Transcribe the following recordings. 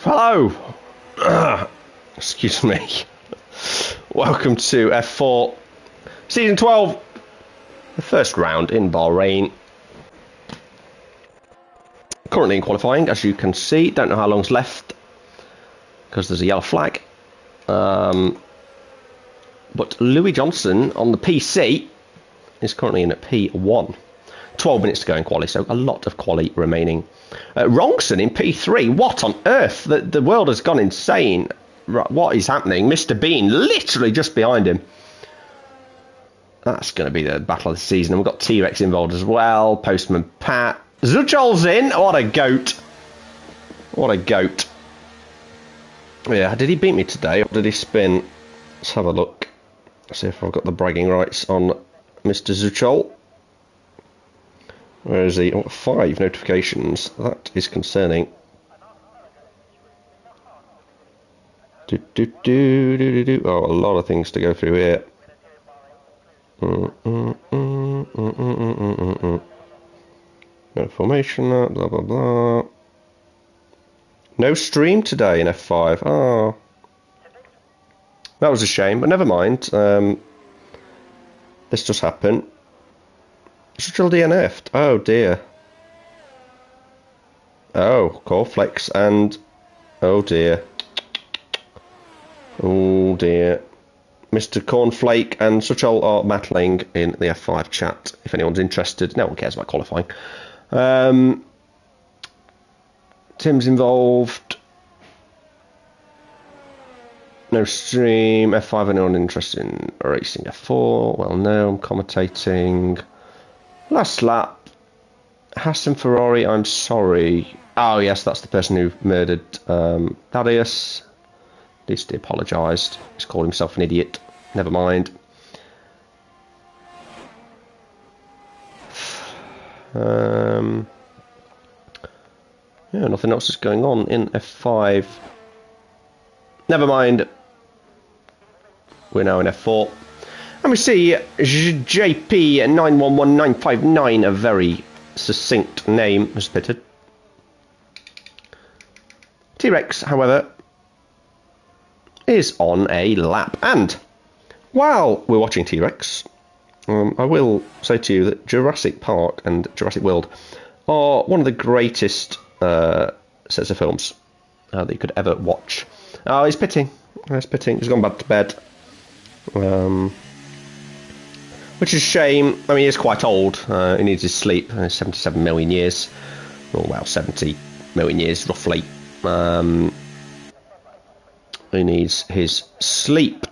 Hello. Excuse me. Welcome to F4 Season 12. The first round in Bahrain. Currently in qualifying, as you can see. Don't know how long's left because there's a yellow flag. But Louis Johnson on the PC is currently in at P1. 12 minutes to go in quali, so a lot of quali remaining. Wrongson in P3. What on earth? The world has gone insane. What is happening? Mr. Bean literally just behind him. That's going to be the battle of the season. And we've got T-Rex involved as well. Postman Pat. Zuchol's in. What a goat. What a goat. Yeah, did he beat me today or did he spin? Let's have a look. See if I've got the bragging rights on Mr. Zuchol. Where is he? Oh, 5 notifications. That is concerning. Oh, a lot of things to go through here. No formation, blah blah blah. No stream today in F5. Oh, that was a shame, but never mind. This just happened. Still DNF'd. Oh dear. Oh, Coreflex and oh dear. Oh dear. Mr. Cornflake and Suchol are battling in the F5 chat. If anyone's interested, no one cares about qualifying. Tim's involved. No stream. F5. Anyone interested in racing F4? Well, no. I'm commentating. Last lap. Hassan Ferrari. I'm sorry. Oh yes, that's the person who murdered Thaddeus. At least he apologised. He's called himself an idiot. Never mind. Yeah, nothing else is going on in F5. Never mind. We're now in F4. And we see JP911959, a very succinct name, has pitted. T-Rex, however, is on a lap. And while we're watching T-Rex, I will say to you that Jurassic Park and Jurassic World are one of the greatest sets of films that you could ever watch. Oh, he's pitting. He's pitting. He's gone back to bed. Which is a shame. I mean, he's quite old. He needs his sleep. 77 million years. Oh, well, 70 million years, roughly. He needs his sleep.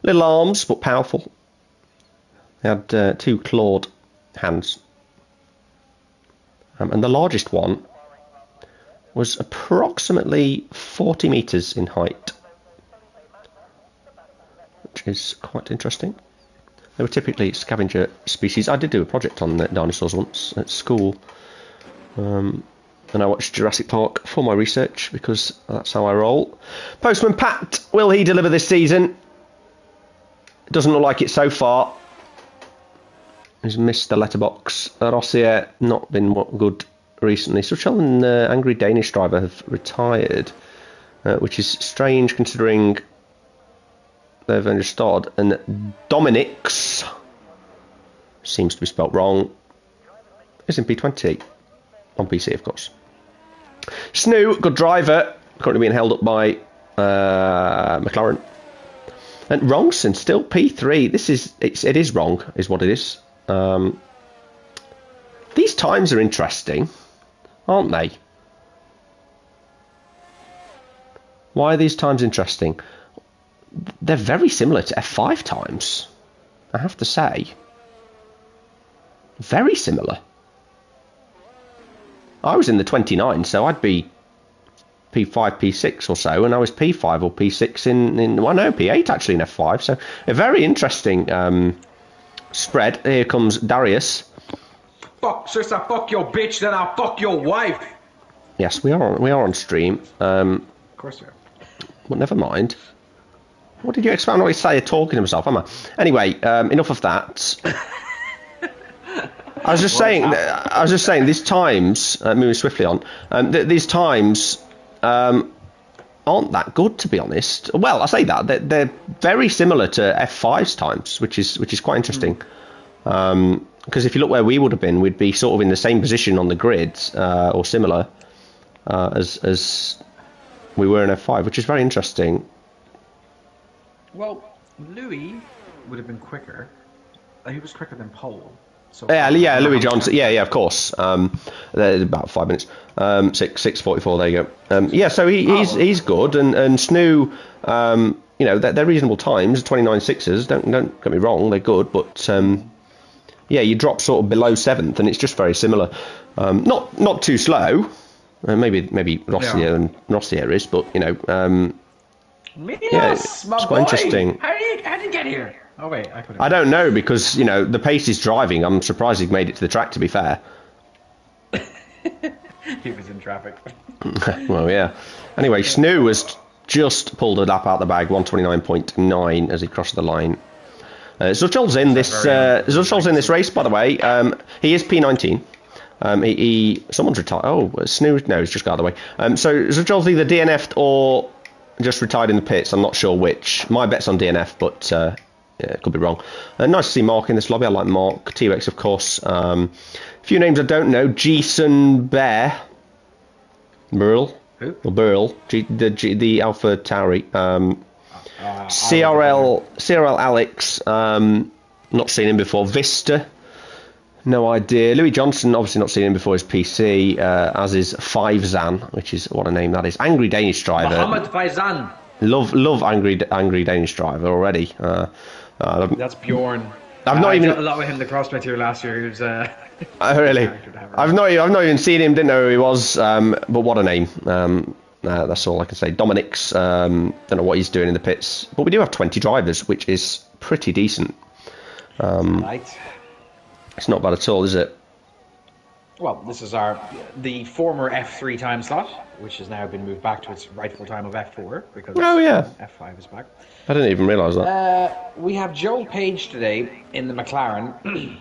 Little arms, but powerful. He had 2 clawed hands. And the largest one was approximately 40 metres in height. Which is quite interesting. They were typically scavenger species. I did do a project on dinosaurs once at school. And I watched Jurassic Park for my research because that's how I roll. Postman Pat, will he deliver this season? It doesn't look like it so far. He's missed the letterbox. Rossier, not been good recently. Suchel and Angry Danish Driver have retired, which is strange considering they've only started. And Dominic's, seems to be spelt wrong, is in P20. On PC, of course. Snoo, good driver, currently being held up by McLaren. And Wrongson, still P3. It is wrong, is what it is. These times are interesting, aren't they? Why are these times interesting? They're very similar to F5 times, I have to say. Very similar. I was in the 29, so I'd be P5, P6 or so, and I was P5 or P6 in well, no, P8 actually in F5. So a very interesting spread. Here comes Darius. Fuck, sister, fuck your bitch, then I'll fuck your wife. Yes, we are on stream. Of course we are. But never mind. What did you expect? I'm not say talking to himself, am I? Anyway, enough of that. I was just saying. I was just saying. These times, moving swiftly on. These times aren't that good, to be honest. Well, I say that they're very similar to F5's times, which is quite interesting. Because if you look where we would have been, we'd be sort of in the same position on the grid or similar as we were in F5, which is very interesting. Well, Louis would have been quicker. He was quicker than Pole. So Yeah, Louis Johnson. Yeah, of course. About 5 minutes. 6:44. There you go. Yeah, so he's good, and Snoo. You know, they're reasonable times. 29.6s. Don't get me wrong, they're good, but yeah, you drop sort of below 7th, and it's just very similar. Not too slow. Maybe Rossier is, but you know. Yeah, it's quite interesting. How did you get here? Oh wait, I don't know, because you know the pace he's driving. I'm surprised he made it to the track. To be fair, he was in traffic. Well, yeah. Anyway, Snoo has just pulled a lap out the bag, 129.9 as he crossed the line. Zuchol's in this. Zuchol's in this race, by the way. He is P19. Someone's retired. Oh, Snoo. No, he's just got out of the way. So Zuchol's either DNF'd or just retired in the pits. I'm not sure which. My bet's on DNF, but yeah, could be wrong. Nice to see Mark in this lobby. I like Mark. T-Rex, of course. A few names I don't know. Jason Bear. Burl. Who? Or Burl. The Alpha Tauri. CRL Alex. Not seen him before. Vista. No idea. Louis Johnson, obviously not seen him before his PC, as is Fivezan, which is what a name that is. Angry Danish driver. Mohammed Faizan. Love angry Danish driver already. That's Bjorn. I've not even did a lot with him the cross here last year. He was really. I've not even seen him. Didn't know who he was. But what a name. That's all I can say. Dominic's. Don't know what he's doing in the pits. But we do have 20 drivers, which is pretty decent. Right. It's not bad at all, is it? Well, this is the former F3 time slot, which has now been moved back to its rightful time of F4 because F5 is back. I didn't even realise that. We have Joel Page today in the McLaren,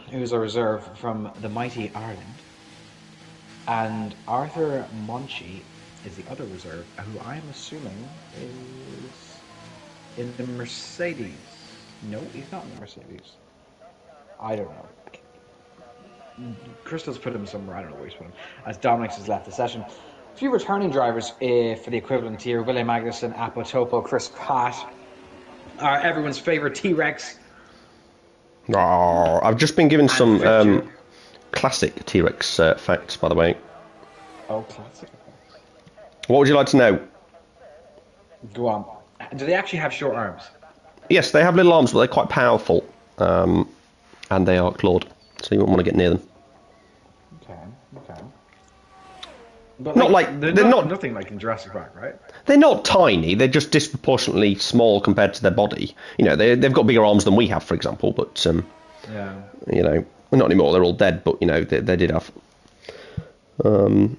who's a reserve from the mighty Ireland, and Arthur Monchi is the other reserve, who I'm assuming is in the Mercedes. No, he's not in the Mercedes. I don't know. Crystal's put him somewhere, I don't know where he's put him, as Dominic's has left the session. A few returning drivers for the equivalent here: William Magnussen, Apo Topo, Chris Pratt, everyone's favourite T-Rex. Oh, I've just been given some classic T-Rex facts, by the way. Oh, classic. What would you like to know? Go on. Do they actually have short arms? Yes, they have little arms, but they're quite powerful. And they are clawed, so you wouldn't want to get near them. Okay. But they're not nothing like in Jurassic Park, right? They're not tiny. They're just disproportionately small compared to their body. You know, they've got bigger arms than we have, for example. But yeah, you know, not anymore. They're all dead. But you know, they did have. Would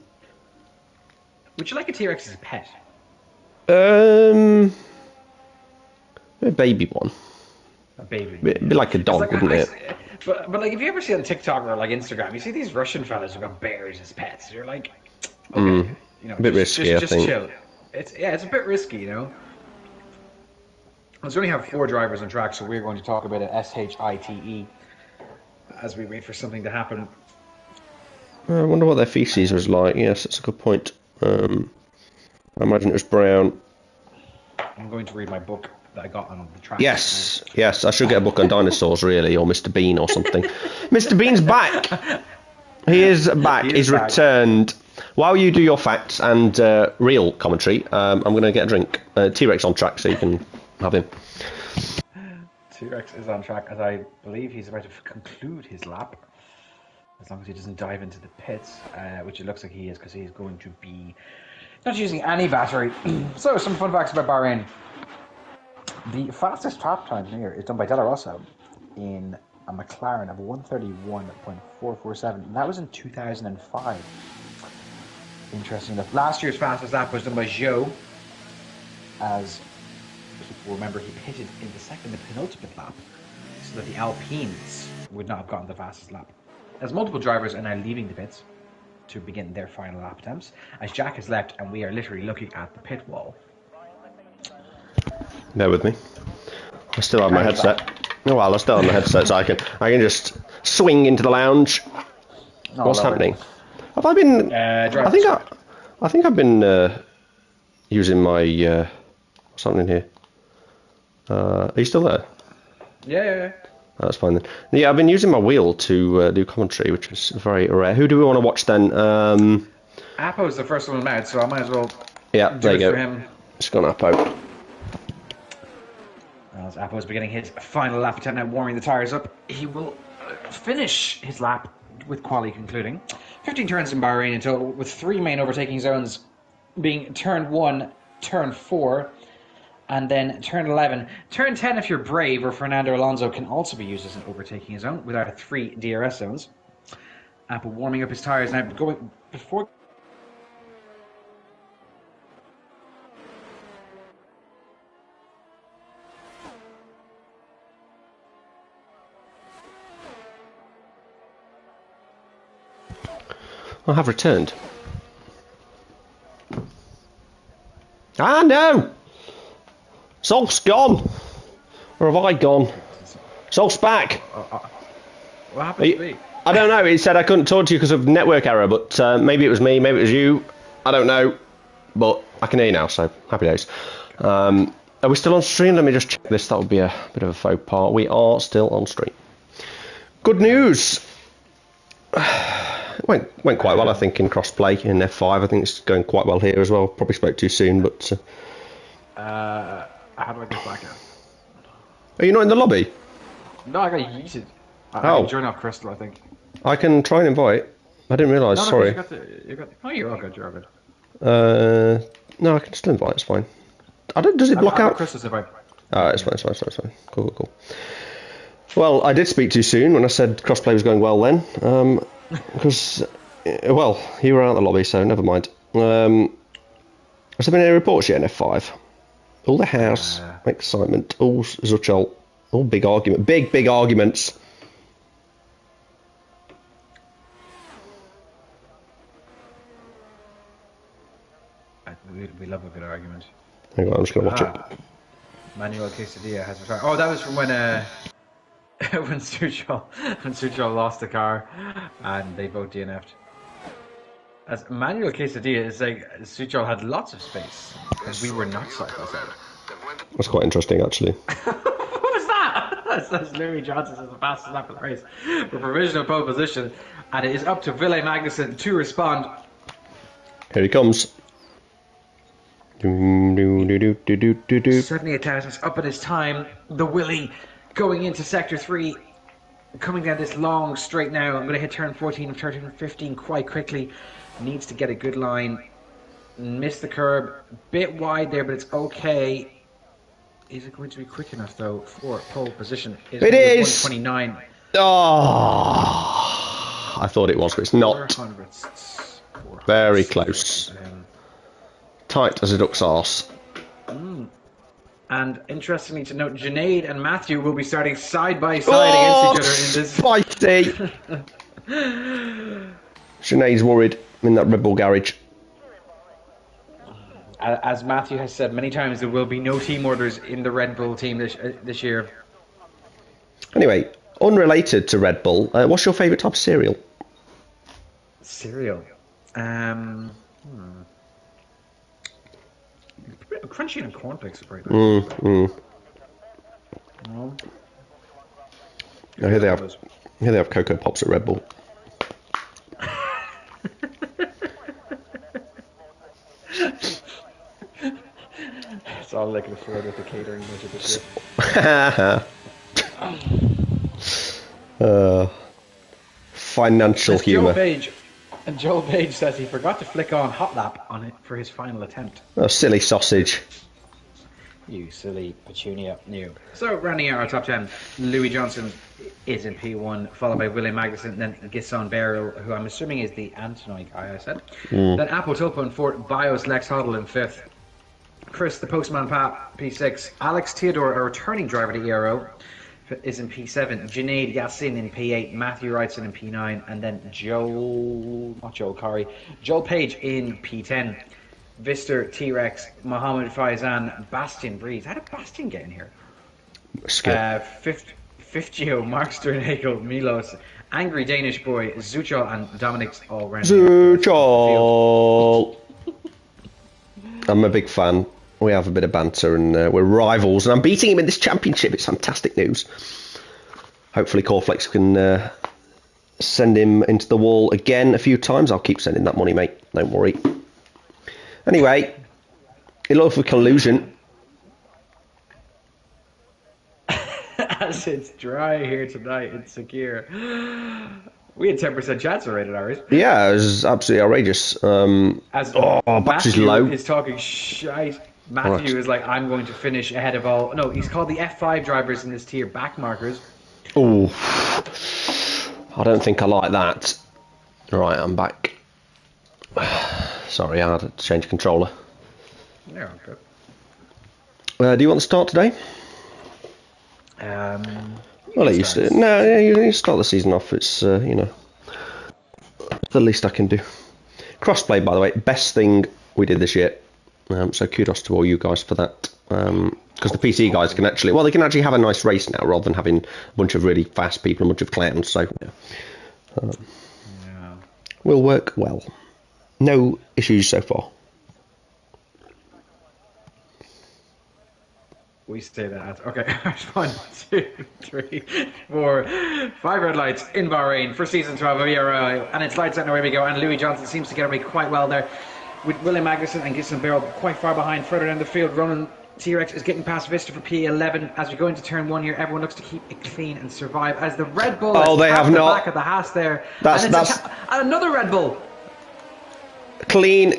you like a T-Rex as a pet? A baby one. A baby. It'd be like a dog, wouldn't it? But like, if you ever see on TikTok or like Instagram, you see these Russian fellas who've got bears as pets. You're like, okay, you know, a bit risky. I think. Chill. It's a bit risky, you know. We only have 4 drivers on track, so we're going to talk about it SHITE as we wait for something to happen. I wonder what their feces was like. Yes, that's a good point. I imagine it was brown. I'm going to read my book that I got on the track. Yes, I should get a book on dinosaurs, really, or Mr. Bean or something. Mr. Bean's back. He is back. He's returned. While you do your facts and real commentary, I'm going to get a drink. T-Rex on track, so you can have him. T-Rex is on track, as I believe he's about to conclude his lap. As long as he doesn't dive into the pits, which it looks like he is, because he's going to be not using any battery. So, some fun facts about Bahrain. The fastest lap time here is done by Della Rosa in a McLaren of 131.447, and that was in 2005. Interesting enough. Last year's fastest lap was done by Zhou, as people remember he pitted in the penultimate lap, so that the Alpines would not have gotten the fastest lap. as multiple drivers are now leaving the pits to begin their final lap attempts, as Jack has left and we are literally looking at the pit wall. Bear with me. I still have my headset. Oh well, I still have my headset, so I can just swing into the lounge. Oh, What's lovely. happening? Have I been? I think I've been using my. What's happening here? Are you still there? Yeah. Oh, that's fine then. Yeah, I've been using my wheel to do commentary, which is very rare. Who do we want to watch then? Apo's the first one out, so I might as well Yeah, there you do it go. for him. It's gone Apo. As Apo's beginning his final lap attempt now, warming the tyres up, he will finish his lap with quali concluding. 15 turns in Bahrain in total, with 3 main overtaking zones being turn 1, turn 4, and then turn 11. Turn 10, if you're brave, or Fernando Alonso, can also be used as an overtaking zone with our 3 DRS zones. Apo warming up his tyres now, going before. I have returned. Ah no! Solf's gone! Or have I gone? Solf's back! What happened to me? I don't know, it said I couldn't talk to you because of network error, but maybe it was me, maybe it was you. I don't know. But I can hear you now, so happy days. Are we still on stream? Let me just check this. That would be a bit of a faux pas. We are still on stream. Good news! It went quite well, I think, in crossplay in F5. I think it's going quite well here as well. Probably spoke too soon, but... How do I get back out? Are you not in the lobby? No, I got yeeted. I can join off Crystal, I think. I can try and invite. I didn't realise, sorry. Oh, you're all good, you're all good. No, I can still invite, it's fine. Does it block out? Crystal's invite. Oh, it's fine. Cool. Well, I did speak too soon when I said crossplay was going well then. Because, well, you were out of the lobby, so never mind. Has there been any reports yet in F5? All the house, excitement, all Zuchel, all big argument, big arguments. We love a good argument. Hang on, I'm just going to watch it. Manuel Quesadilla has retired. Oh, that was from when when Suchol lost the car and they both DNF'd. As Manuel Quesadilla is saying, Suchol had lots of space and we were not side by side. That's quite interesting, actually. What was that? That's Louis Johnson as the fastest lap of the race for provisional pole position, and it is up to Ville Magnussen to respond. Here he comes. 78,000 up at his time. The Willie going into sector 3, coming down this long straight now. I'm going to hit turn 14 and turn 15 quite quickly. Needs to get a good line. Missed the curb. Bit wide there, but it's okay. Is it going to be quick enough though for pole position? It is 129. Oh, I thought it was, but it's not. 400. Very close. Tight as a duck's arse. And interestingly to note, Junaid and Matthew will be starting side by side against each other in this. Spicy! Junaid's worried in that Red Bull garage. As Matthew has said many times, there will be no team orders in the Red Bull team this year. Anyway, unrelated to Red Bull, what's your favourite type of cereal? Cereal? Crunchy and cornflakes are great. I hear they have Cocoa Pops at Red Bull. It's all they can afford with the catering budget this year. Financial humour. And Joel Page says he forgot to flick on Hot Lap on it for his final attempt. Oh, silly sausage. You silly petunia. You. So, rounding out our top 10, Louis Johnson is in P1, followed by William Magnussen, then Gisson Barrow, who I'm assuming is the Antonoi guy I said. Then Apple Tulpa in 4th, Bios Lex Hoddle in 5th. Chris the Postman Pat, P6. Alex Theodore, a returning driver to Ero. is in P7, Junaid Yassin in P8, Matthew Wrightson in P9, and then Joel Page in P10. Vister, T-Rex, Mohammed Faizan, Bastian Breeze. How did Bastian get in here? Fifth Geo, Mark Sternhagel, Milos, Angry Danish Boy, Zuchal, and Dominic's all round. Zuchal! I'm a big fan. We have a bit of banter and we're rivals, and I'm beating him in this championship. It's fantastic news. Hopefully Coreflex can send him into the wall again a few times. I'll keep sending that money, mate. Don't worry. Anyway, it looks like collusion. As it's dry here tonight in Sakir. We had 10% chance of rated Irish. Yeah, it was absolutely outrageous. Battery's low. He's talking shite. Matthew is like, I'm going to finish ahead of all. No, he's called the F5 drivers in this tier back markers. Oh, I don't think I like that. Right, I'm back. Sorry, I had to change controller. Yeah, okay. Do you want to start today? Well, you start. No, you start the season off. It's you know, the least I can do. Crossplay, by the way, best thing we did this year. So kudos to all you guys for that. Because the PC guys can actually, well, they can actually have a nice race now rather than having a bunch of really fast people and a bunch of clowns. So, will work well. No issues so far. We say that. Okay, 1, 2, 3, 4, 5 red lights in Bahrain for season 12 of Ero, and it's lights out and away we go. And Louis Johnson seems to get away quite well there, with William Magnussen and Gibson Barrel quite far behind. Further down the field, Ronan T-Rex is getting past Vista for P11. As we go into turn 1 here, everyone looks to keep it clean and survive. As the Red Bull is they have the not. back of the Haas there, That's and another Red Bull. Clean.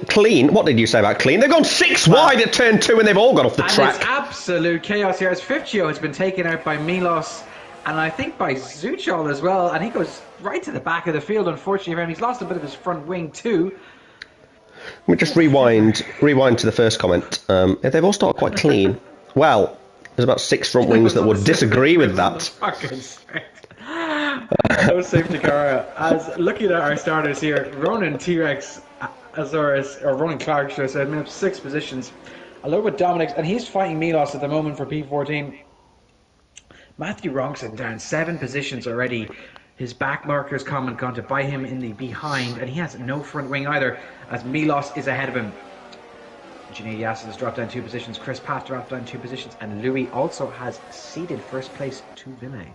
What did you say about clean? They've gone 6 wide at turn 2 and they've all got off the track. It's absolute chaos here as Fifchio has been taken out by Milos and I think by Zuchal as well, and he goes right to the back of the field, unfortunately for him. He's lost a bit of his front wing too. Let me just rewind to the first comment. They've all started quite clean. Well, there's about 6 front wings that would disagree with that. No safety car. As looking at our starters here, Ronan T-Rex, Azores, or Ronan Clark, should I say, made up 6 positions. A little bit Dominic's, and he's fighting Milos at the moment for P14. Matthew Ronkson down 7 positions already. His back markers comment gone to buy him in the behind, and he has no front wing either, as Milos is ahead of him. Junaid Yassin has dropped down 2 positions, Chris Pat dropped down 2 positions, and Louis also has ceded first place to Vinay.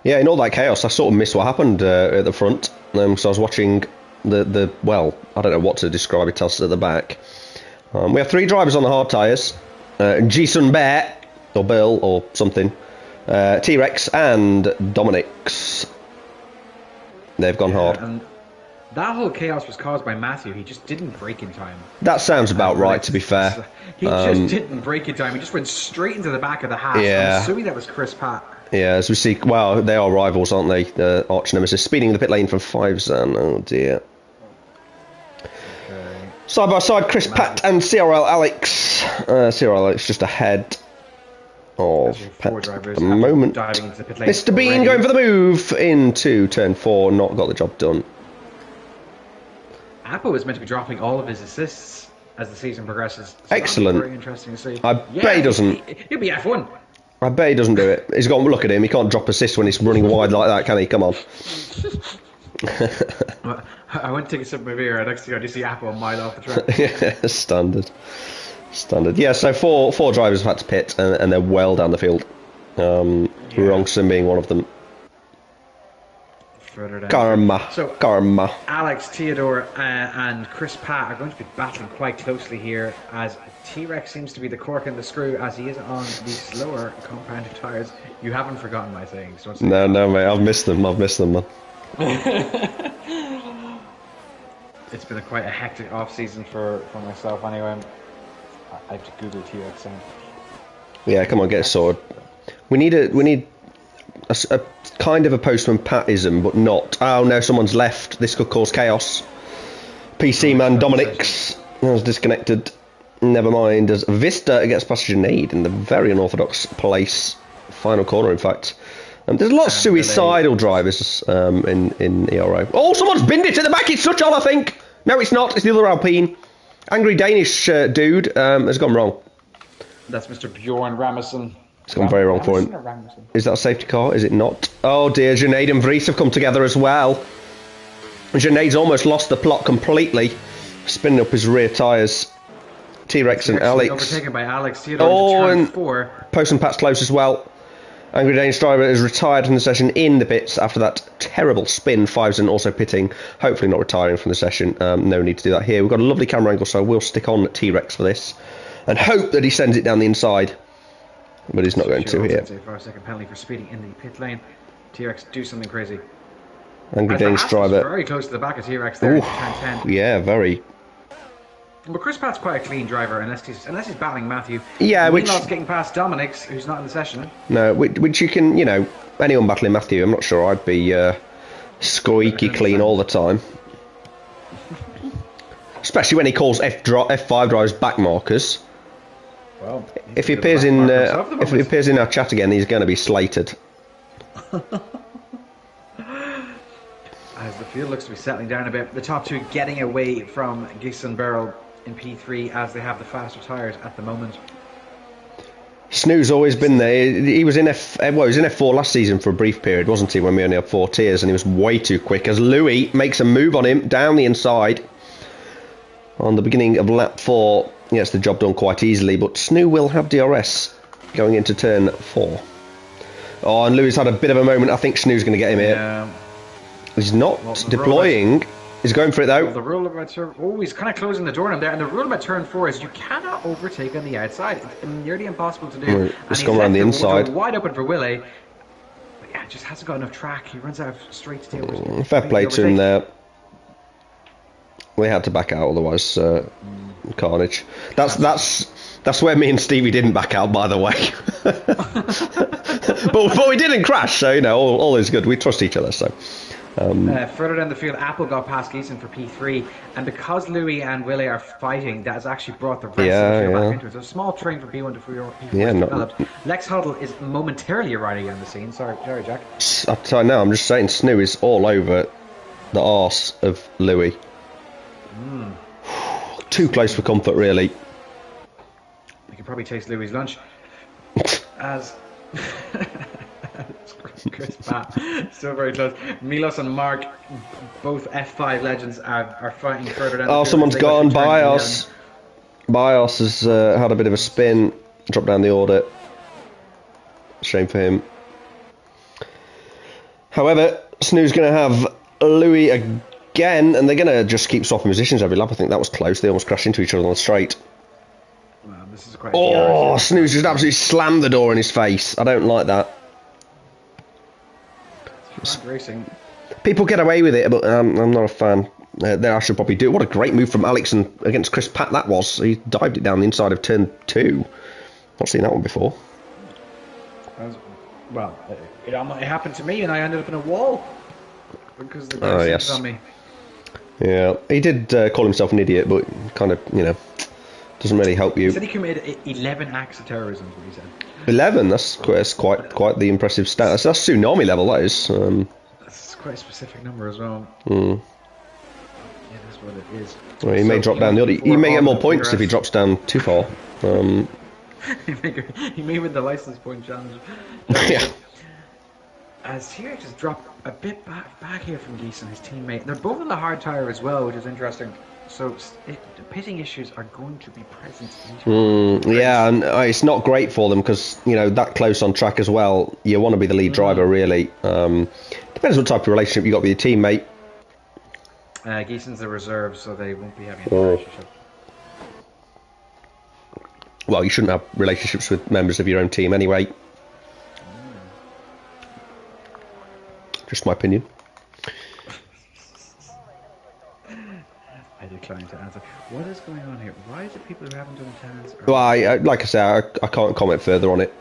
Yeah, in all that chaos, I sort of missed what happened at the front. So I was watching the well, I don't know what to describe it as at the back. We have 3 drivers on the hard tyres. Jason Bear, or Bill, or something. T-Rex and Dominic's. They've gone hard. And that whole chaos was caused by Matthew. He just didn't brake in time. That sounds about right, to be fair. He just didn't brake in time. He just went straight into the back of the half. Yeah. I'm assuming that was Chris Pat. Yeah, as we see, well, they are rivals, aren't they? Arch Nemesis speeding the pit lane from 5 Zan. Oh dear. Okay. Side by side, Chris Pat and CRL Alex. CRL Alex just ahead of Pat at the moment. Mr. Bean going for the move into turn 4, not got the job done. Apple is meant to be dropping all of his assists as the season progresses. So excellent. Very interesting to see. I bet he doesn't. He'll be F1. I bet he doesn't do it. He's got to look at him. He can't drop assists when he's running wide like that, can he? Come on. I went to take a sip of my beer. Next thing I just see Apple a mile off the track. Yeah, standard. Yeah, so four drivers have had to pit, and they're well down the field. Ronkson being one of them. Further down. Karma. Alex, Theodore, and Chris Pat are going to be battling quite closely here, as T-Rex seems to be the cork in the screw, as he is on the slower compounded tyres. You haven't forgotten my sayings. No, mate, I've missed them, man. It's been quite a hectic off-season for myself anyway. I have to Google T-Rex sound. Yeah, come on, get it sorted. We need a kind of a postman Patism, but not. Oh no, someone's left. This could cause chaos. PC man Dominic's was disconnected. Never mind. As Vista against Passenger Junaid in the very unorthodox place final corner, in fact. There's a lot of suicidal drivers in Ero. Oh, someone's binned it at the back. It's such all, I think. No, it's not. It's the other Alpine. Angry Danish dude has gone wrong. That's Mr. Bjorn Ramison. It's gone very wrong for him. Is that a safety car? Is it not? Oh dear, Junaid and Vries have come together as well. Junaid's almost lost the plot completely, spinning up his rear tyres. T-Rex and Alex. Overtaken by Alex Theodore into turn 4. Post and Pat's close as well. Angry Danish driver is retired from the session in the pits after that terrible spin. Fiveson also pitting, hopefully not retiring from the session. No need to do that here. We've got a lovely camera angle, so we'll stick on T-Rex for this and hope that he sends it down the inside. But he's not going to here. 5-second penalty for speeding in the pit lane. T-Rex do something crazy. Angry Danish driver. Very close to the back of T-Rex there. Turn 10. Yeah, very. But Chris Pat's quite a clean driver unless he's battling Matthew. Yeah, which getting past Dominic's, who's not in the session. No, which you can, you know, anyone battling Matthew. I'm not sure I'd be squeaky clean all the time. Especially when he calls F5 drivers back markers. Well, if he appears in our chat again, he's going to be slated. As the field looks to be settling down a bit, the top two getting away from Gies and Beryl in P3 as they have the faster tyres at the moment. Snoo's always been there. He was in F4 last season for a brief period, wasn't he? When we only had 4 tiers, and he was way too quick. As Louis makes a move on him down the inside on the beginning of lap 4, he gets the job done quite easily. But Snoo will have DRS going into turn 4. Oh, and Louis had a bit of a moment. I think Snoo's going to get him here. He's not deploying. He's going for it though. Well, the rule about turn... Oh, he's kind of closing the door on him there. And the rule about turn 4 is you cannot overtake on the outside. It's nearly impossible to do. Right, it's gone around the inside. Wide open for Willie. But yeah, just hasn't got enough track. He runs out of straight to tail. Fair play to him there. We had to back out, otherwise carnage. That's where me and Stevie didn't back out, by the way. but we didn't crash, so you know all is good. We trust each other, so. Further down the field, Apple got past Giesen for P3, and because Louis and Willie are fighting, that has actually brought the rest of the field back into it. So a small train from P1 to P4 developed. Lex Huddle is momentarily arriving on the scene. Sorry, Jack. I tell you now, I'm just saying, Snoo is all over the arse of Louis. Too close for comfort, really. You can probably taste Louis' lunch. As Chris Pat, still very close. Milos and Mark, both F5 legends, are fighting further down. Oh, someone's gone. Bios has had a bit of a spin, dropped down the order. Shame for him. However, Snoo's going to have Louis again, and they're going to just keep swapping positions every lap. I think that was close. They almost crashed into each other on the straight. Wow, this is quite Snoo's just absolutely slammed the door in his face. I don't like that. Racing. People get away with it, but I'm not a fan. I should probably do it. What a great move from Alex against Chris Pat that was. He dived it down the inside of turn 2. Not seen that one before. Well, it happened to me, and I ended up in a wall because the guy was on me. Yeah, he did call himself an idiot, but kind of, you know, doesn't really help you. He said he committed 11 acts of terrorism. Is what he said. 11. That's quite the impressive stat. That's tsunami level. That is. That's quite a specific number as well. Yeah, that's what it is. Well, he may drop down the other. He may get more points if he drops down too far. He may win the license point challenge. Yeah. As T-Rex has dropped a bit back here from Gies and his teammate. They're both on the hard tyre as well, which is interesting. So the pitting issues are going to be present. Yeah, and it's not great for them because, you know, that close on track as well. You want to be the lead driver, really. Depends what type of relationship you got with your teammate. Giesen's the reserve, so they won't be having a relationship. Well, you shouldn't have relationships with members of your own team anyway. Just my opinion. I decline to answer. What is going on here? Why is it people who haven't done attendance? Well, like I say, I can't comment further on it.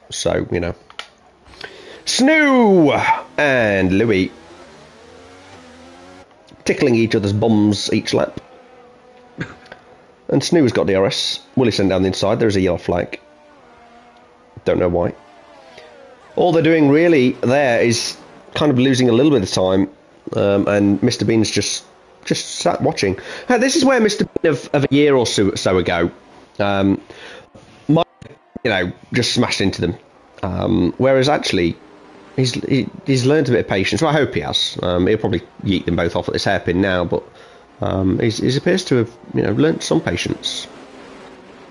So, you know. Snoo and Louis tickling each other's bums each lap. And Snoo's got DRS. Willie sent down the inside. There's a yellow flag. Don't know why. All they're doing really there is kind of losing a little bit of time, and Mr. Bean's just sat watching. This is where Mr. Bean of a year or so ago, might, just smashed into them. Whereas actually, he's learned a bit of patience. Well, I hope he has. He'll probably yeet them both off at this hairpin now, but he appears to have learnt some patience.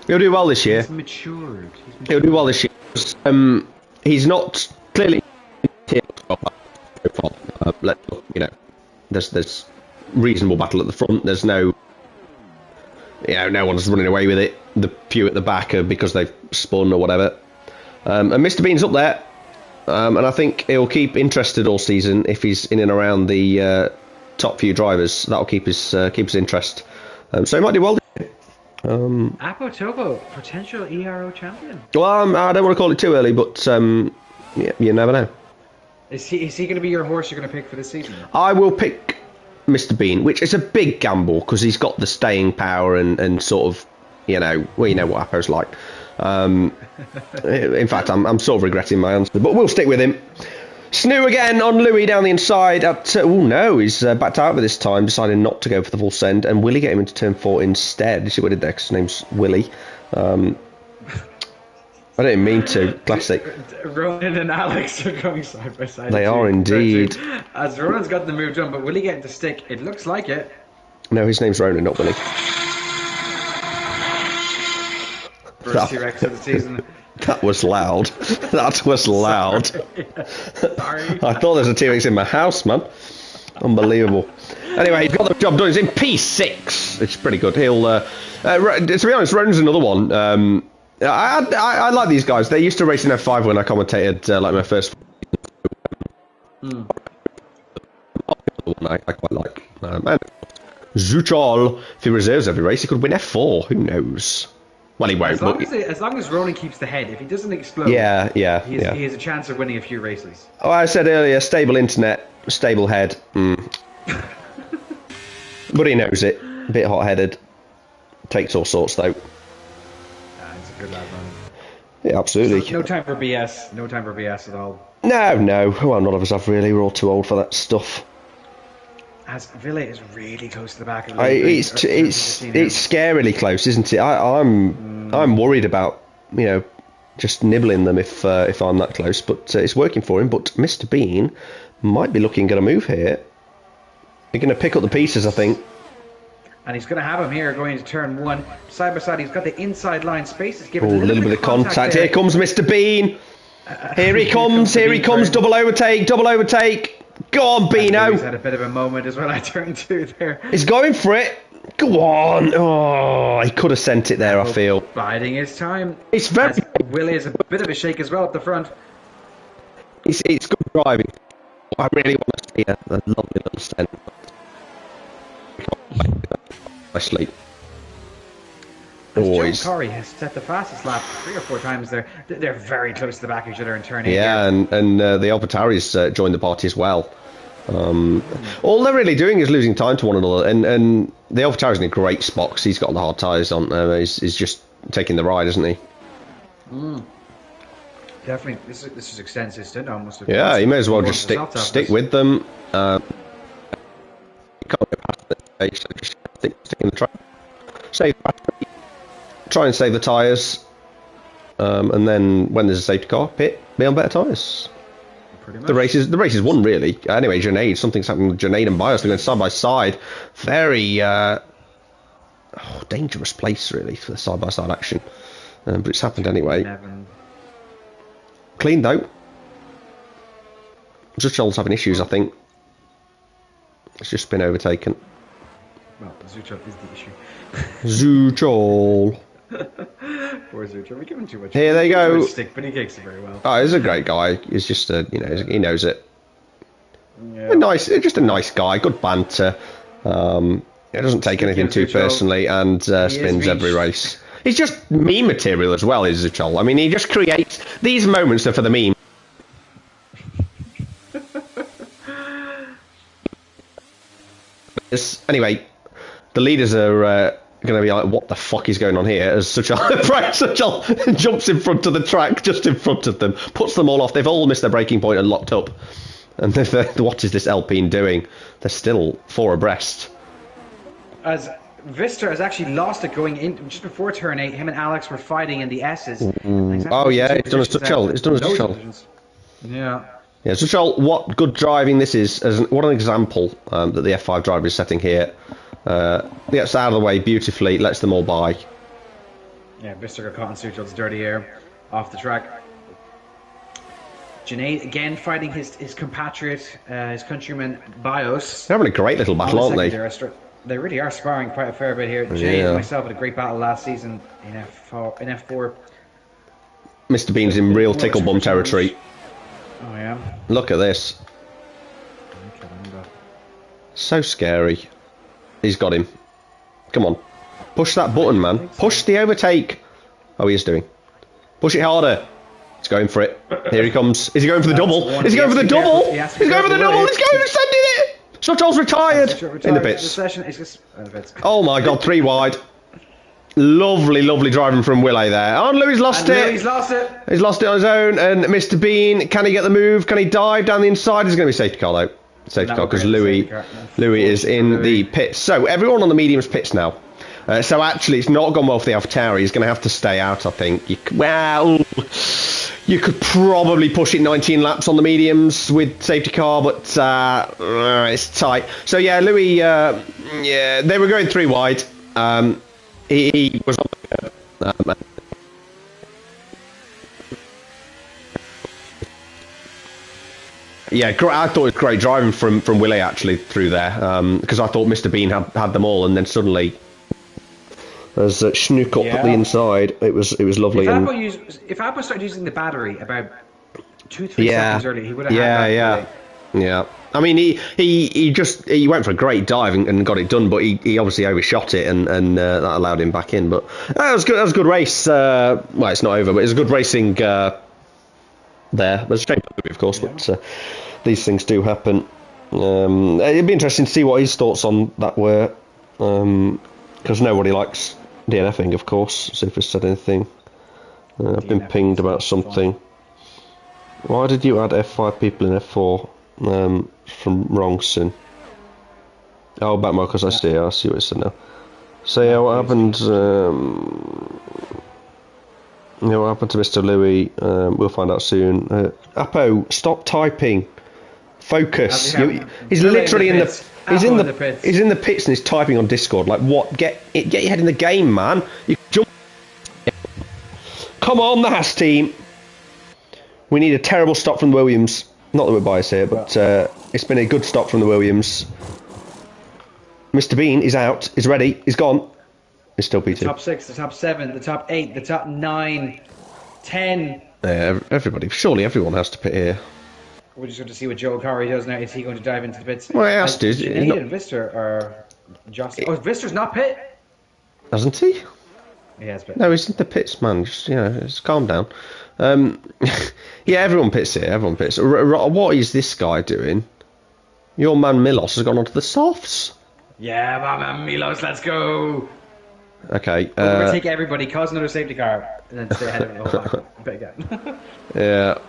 He'll do well this year. He's matured. He'll do well this year. He's not clearly. There's reasonable battle at the front. There's no one's running away with it. The few at the back are because they've spun or whatever. And Mr. Bean's up there, and I think he'll keep interested all season if he's in and around the top few drivers. That'll keep his interest. So he might do well. Apo Topo, potential ERO champion. Well, I don't want to call it too early, but you never know. Is he going to be your horse you're going to pick for this season? I will pick Mr. Bean, which is a big gamble because he's got the staying power and sort of, what Apo's like. In fact, I'm sort of regretting my answer, but we'll stick with him. Snoo again on Louis down the inside. He's backed out with this time, deciding not to go for the full send, and Willie get him into turn 4 instead. You see what I did there? 'Cause his name's Willie. I didn't mean to. Classic. Ronan and Alex are going side by side. They are indeed. As Ronan's got the move done, but Willie getting the stick. It looks like it. No, his name's Ronan, not Willie. First T-Rex of the season. That was loud. That was loud. Sorry. I thought there was a T-Rex in my house, man. Unbelievable. Anyway, he's got the job done. He's in P6. It's pretty good. He'll. To be honest, Ronan's another one. I like these guys. They used to race in F5 when I commentated my first. One I quite like. And Zuchal, if he reserves every race, he could win F4. Who knows? Well, he won't. As long as Ronan keeps the head, if he doesn't explode, he has a chance of winning a few races. Oh, I said earlier, stable internet, stable head. But he knows it. A bit hot-headed. Takes all sorts, though. He's a good lad, man. Yeah, absolutely. So, no time for BS. No time for BS at all. No. Well, none of us have really. We're all too old for that stuff. As Villa is really close to the back of the it's scarily close, isn't it? I'm worried about just nibbling them if I'm that close, but it's working for him. But Mr. Bean might be looking at a move here. He's going to pick up the pieces, I think. And he's going to have him here going into turn 1. Side by side, he's got the inside line space. He's given a little bit of contact. Here comes Mr. Bean. Here he comes. Here he comes. Double overtake. Go on, Beano. He's had a bit of a moment as well at turn 2 there. He's going for it. Go on. Oh, he could have sent it there, I feel. Biding his time. It's very... Willie is a bit of a shake as well up the front. It's good driving. I really want to see a lovely little send. I sleep. Joe Corey has set the fastest lap 3 or 4 times there. They're very close to the back of each other in turn 8. Yeah, and the AlphaTauris joined the party as well. All they're really doing is losing time to one another, and the AlphaTauris in a great spot because he's got the hard tyres on. He's just taking the ride, isn't he? Definitely, this is extensive stint almost. Yeah, he may as well just stick with them. Can't go past the stage, so just stick in the track. Try and save the tyres, and then when there's a safety car, be on better tyres. The race is won really. Anyway, Junaid, something's happened with Junaid and Bios. They're going side by side. Very dangerous place really for the side by side action, but it's happened anyway. Clean though. Zuchol's having issues, I think. It's just been overtaken. Well, Zuchol is the issue. Zuchol. Poor Zuchol. We give him too much. Here they go. Stick, but he takes it very well. Oh, he's a great guy. He's just he knows it. Yeah. Just a nice guy. Good banter. He doesn't take anything too personally, and spins every race. He's just meme material as well, is Zuchol. I mean, he just creates these moments are for the meme. Anyway, the leaders are going to be like, what the fuck is going on here? As Suchal jumps in front of the track, just in front of them, puts them all off. They've all missed their braking point and locked up. And what is this Alpine doing? They're still 4 abreast. As Vista has actually lost it going in just before turn 8. Him and Alex were fighting in the S's. Oh yeah, it's done a Suchal. It's done a Suchal. Yeah. Yeah, Suchal, what good driving this is. What an example that the F5 driver is setting here. Gets out of the way beautifully, lets them all by. Yeah, Vista got caught in Suchal's dirty air off the track. Junaid again fighting his compatriot, his countryman Bios. They're having a great little battle, aren't they? They really are sparring quite a fair bit here. Junaid and myself had a great battle last season in F4. Mr. Bean's in real tickle bum territory. Oh yeah. Look at this. So scary. He's got him. Come on. Push that button, man. Push the overtake. Oh, he is doing. Push it harder. He's going for it. Here he comes. Is he going for the double? Is he going for the double? He's going for the double. He's going for sending it. Suchal's retired in the pits. Oh my God, 3 wide. Lovely, lovely driving from Willie there. Oh, and Louis lost it. He's lost it. He's lost it on his own. And Mr. Bean, can he get the move? Can he dive down the inside? There's going to be a safety car though. Safety car because Louis is in the pits. So everyone on the mediums pits now. So actually, it's not gone well for the AlphaTauri. He's going to have to stay out, I think. You could probably push it 19 laps on the mediums with safety car, but it's tight. So yeah, Louis, yeah, they were going 3 wide. He was on the yeah, I thought it was great driving from Willie actually through there, because I thought Mr. Bean had them all, and then suddenly there's a schnook up at the inside. It was lovely. If Apple started using the battery about 2-3 seconds earlier, he would have had that. Yeah. I mean, he went for a great dive and got it done, but he obviously overshot it, and that allowed him back in. But that was good. That was a good race. Well, it's not over, but it was good racing there. There's a shame, of course, but these things do happen. It'd be interesting to see what his thoughts on that were, because nobody likes DNFing, of course. See if he's said anything. I've been pinged about something. Why did you add F5 people in F4? From Wrongson. Oh, back more because I see what it said now. So yeah, what happened? What happened to Mr. Louis? We'll find out soon. Apo, stop typing. Focus. He's literally in the. He's in the pits and he's typing on Discord. Like what? Get your head in the game, man. You jump. Come on, the Haas team. We need a terrible stop from the Williams. Not that we're biased here, but it's been a good stop from the Williams. Mr. Bean is out. He's ready. He's gone. He's still P2. The top 6, the top 7, the top 8, the top 9, 10. Everybody. Surely everyone has to pit here. We're just going to see what Joe Corey does now. Is he going to dive into the pits? Well, he has to. And Vista are Jocelyn. Oh, Vista's not pit? Hasn't he? He has pit. No, he's in the pits, man. Just calm down. Yeah, everyone pits here. Everyone pits. What is this guy doing? Your man Milos has gone onto the softs. Yeah, my man Milos, let's go. Okay. We're going to take everybody, cause another safety car, and then stay ahead of it. Again. Yeah.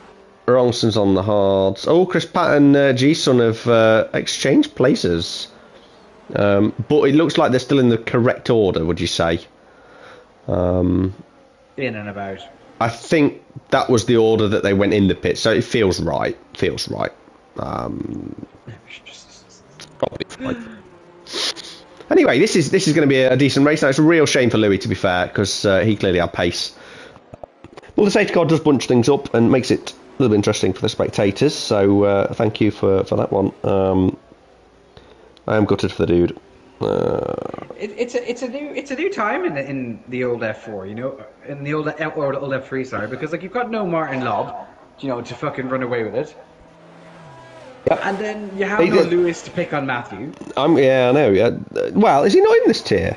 Wrongson's on the hards. Oh, Chris Patton, G-Son have exchanged places. But it looks like they're still in the correct order, would you say? In and about. I think that was the order that they went in the pit, so it feels right. Probably fine. Anyway, this is going to be a decent race. Now, it's a real shame for Louis, to be fair, because he clearly had pace. Well, the safety car does bunch things up and makes it a little bit interesting for the spectators. So thank you for that one. I am gutted for the dude. It's a new time in the old F4, you know, in the old F3, sorry, because like you've got no Martin Lobb, you know, to fucking run away with it. Yep. And then you have no Lewis to pick on Matthew. Yeah, I know. Yeah. Well, is he not in this tier?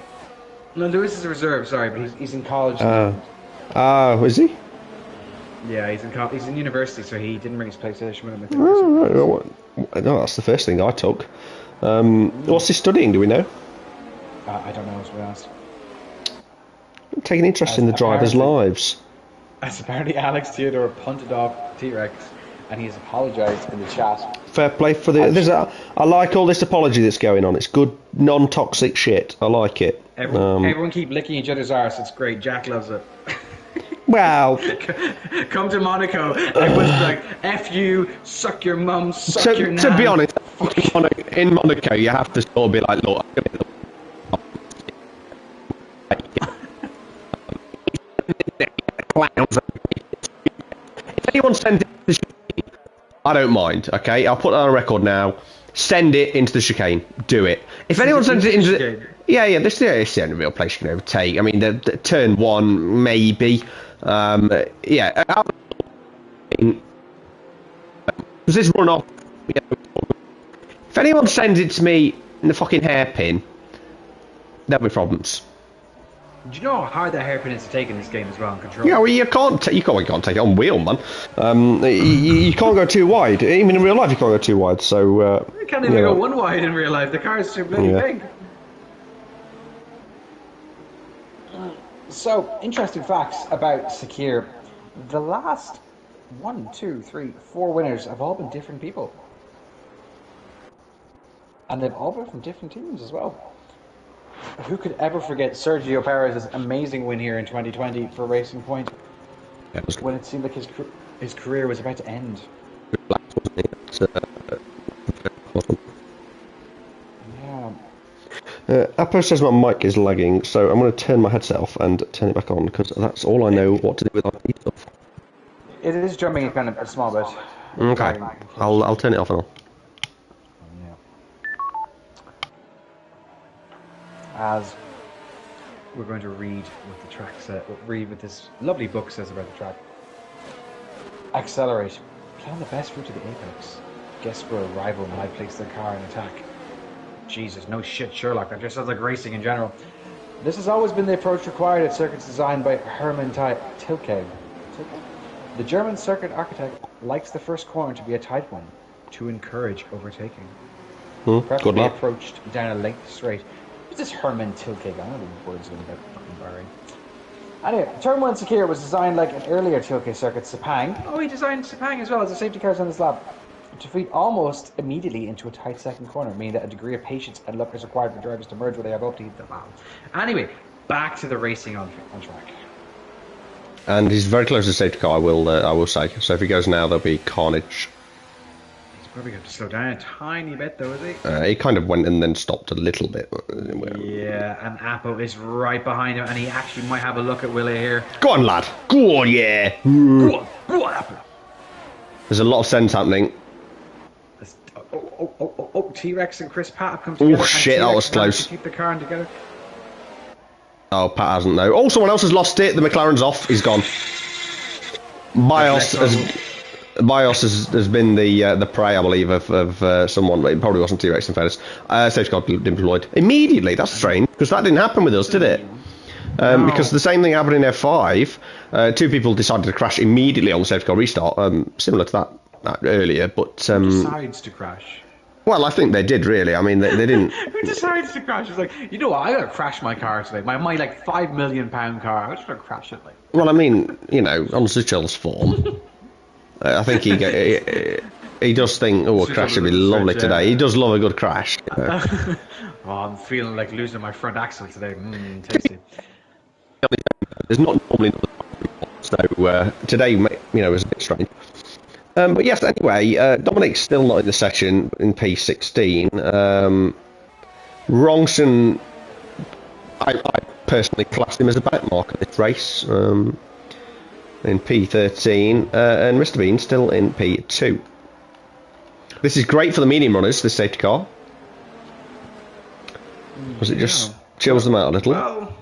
No, Lewis is a reserve. Sorry, but he's in college. Is he? Yeah, he's in university, so he didn't bring his PlayStation with him. No, that's the first thing I took. What's he studying? Do we know? I don't know, to be honest. Taking interest in the drivers' lives. As apparently Alex Theodore punted off T-Rex, and he has apologised in the chat. Fair play for the. I like all this apology that's going on. It's good, non-toxic shit. I like it. Everyone keep licking each other's arse. It's great. Jack loves it. Well, come to Monaco. Everyone's like, "F you, suck your mum, suck your nan." To be honest, in Monaco, you have to sort of be like, look. If anyone sends it to the chicane, I don't mind. Okay, I'll put that on a record now. Send it into the chicane. Do it. If anyone sends it into the this is the only real place you can overtake. I mean, the turn one maybe. This run off. If anyone sends it to me in the fucking hairpin, there'll be problems. Do you know how hard that hairpin is to take in this game as well and control? Yeah, well, you can't take it on wheel, man. You can't go too wide. Even in real life, you can't go too wide. So you can't even go one wide in real life. The car is too bloody big. So, interesting facts about Sakir. The last 1, 2, 3, 4 winners have all been different people. And they've all been from different teams as well. Who could ever forget Sergio Perez's amazing win here in 2020 for Racing Point, when it seemed like his career was about to end? Apo says my mic is lagging, so I'm going to turn my headset off and turn it back on, because that's all I know what to do with IT stuff. It is jumping a kind of a small bit. Okay, I'll turn it off and on. As we're going to read what the track says, read what this lovely book says about the track. Accelerate. Plan the best route to the apex. Guess where a rival might place their car in attack. Jesus, no shit, Sherlock. That just sounds like racing in general. This has always been the approach required at circuits designed by Hermann Tilke. The German circuit architect likes the first corner to be a tight one, to encourage overtaking. Preferably approached down a length straight. Who's this Hermann Tilke? I don't know the words about fucking Bahrain. Anyway, Turn 1 Sakir was designed like an earlier Tilke circuit, Sepang. Oh, he designed Sepang as well as the safety cars on his lap. To feed almost immediately into a tight second corner, meaning that a degree of patience and luck is required for drivers to merge where they have up to heat the valve. Anyway, back to the racing on track. And he's very close to the safety car, I will say. So if he goes now, there'll be carnage. He's probably going to slow down a tiny bit, though, is he? He kind of went and then stopped a little bit. Yeah, and Apo is right behind him, and he actually might have a look at Willie here. Go on, lad. Go on, yeah. Go on, Apo. There's a lot of sense happening. Oh, T-Rex and Chris Pat have come together. Oh, shit, that was close. Keep the car together. Oh, Pat hasn't, though. Oh, someone else has lost it. The McLaren's off. He's gone. Bios has been the prey, I believe, of someone, but it probably wasn't T-Rex in fairness. Safety car deployed immediately. That's strange, because that didn't happen with us, did it? No. Because the same thing happened in F5. 2 people decided to crash immediately on the safety car restart, similar to that earlier, but... Who decides to crash? Well, I think they did, really. I mean, they didn't... Who decides to crash? It's like, you know what, I gotta crash my car today. My like £5 million car. I'm just gonna crash it, like... Well, I mean, you know, on Suchel's form, I think he does think, oh, a crash would be lovely today. He does love a good crash. You know. Oh, I'm feeling like losing my front axle today. Tasty. There's not normally so today, you know, was a bit strange. But yes, anyway, Dominic's still not in the session in P16. Wrongson, I personally classed him as a back mark at this race in P13, and Mr. Bean still in P2. This is great for the medium runners, this safety car. Because it just chills them out a little. Well,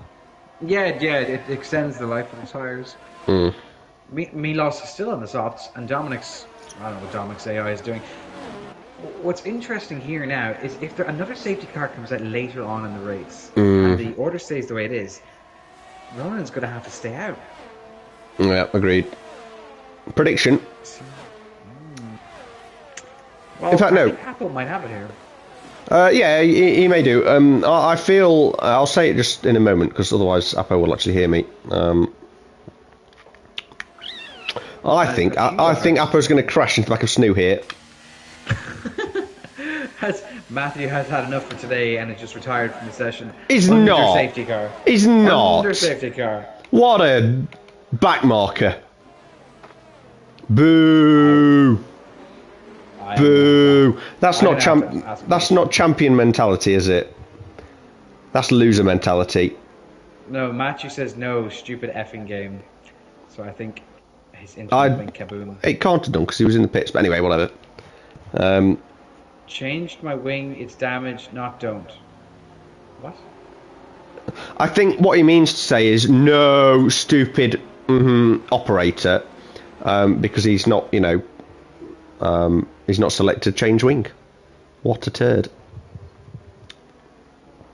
yeah, it extends the life of the tyres. Milos is still on the softs, and Dominic's... I don't know what Dominic's AI is doing. What's interesting here now is if another safety car comes out later on in the race, and the order stays the way it is, Ronan's going to have to stay out. Yeah, agreed. Prediction. Well, in fact, no. I think Apple might have it here. Yeah, he may do. I feel I'll say it just in a moment because otherwise Apo will actually hear me. I think Apo's going to crash into the back of Snoo here. Matthew has had enough for today and has just retired from the session. He's Under not. Safety car. He's not. Under safety car. What a back marker. Boo. Boo. That's not champion mentality, is it? That's loser mentality. No, Matthew says no, stupid effing game. So I think his internet went kaboom. It can't have done because he was in the pits, but anyway, whatever. Changed my wing, it's damaged, not don't. What? I think what he means to say is no, stupid operator, because he's not, he's not selected change wing. What a turd.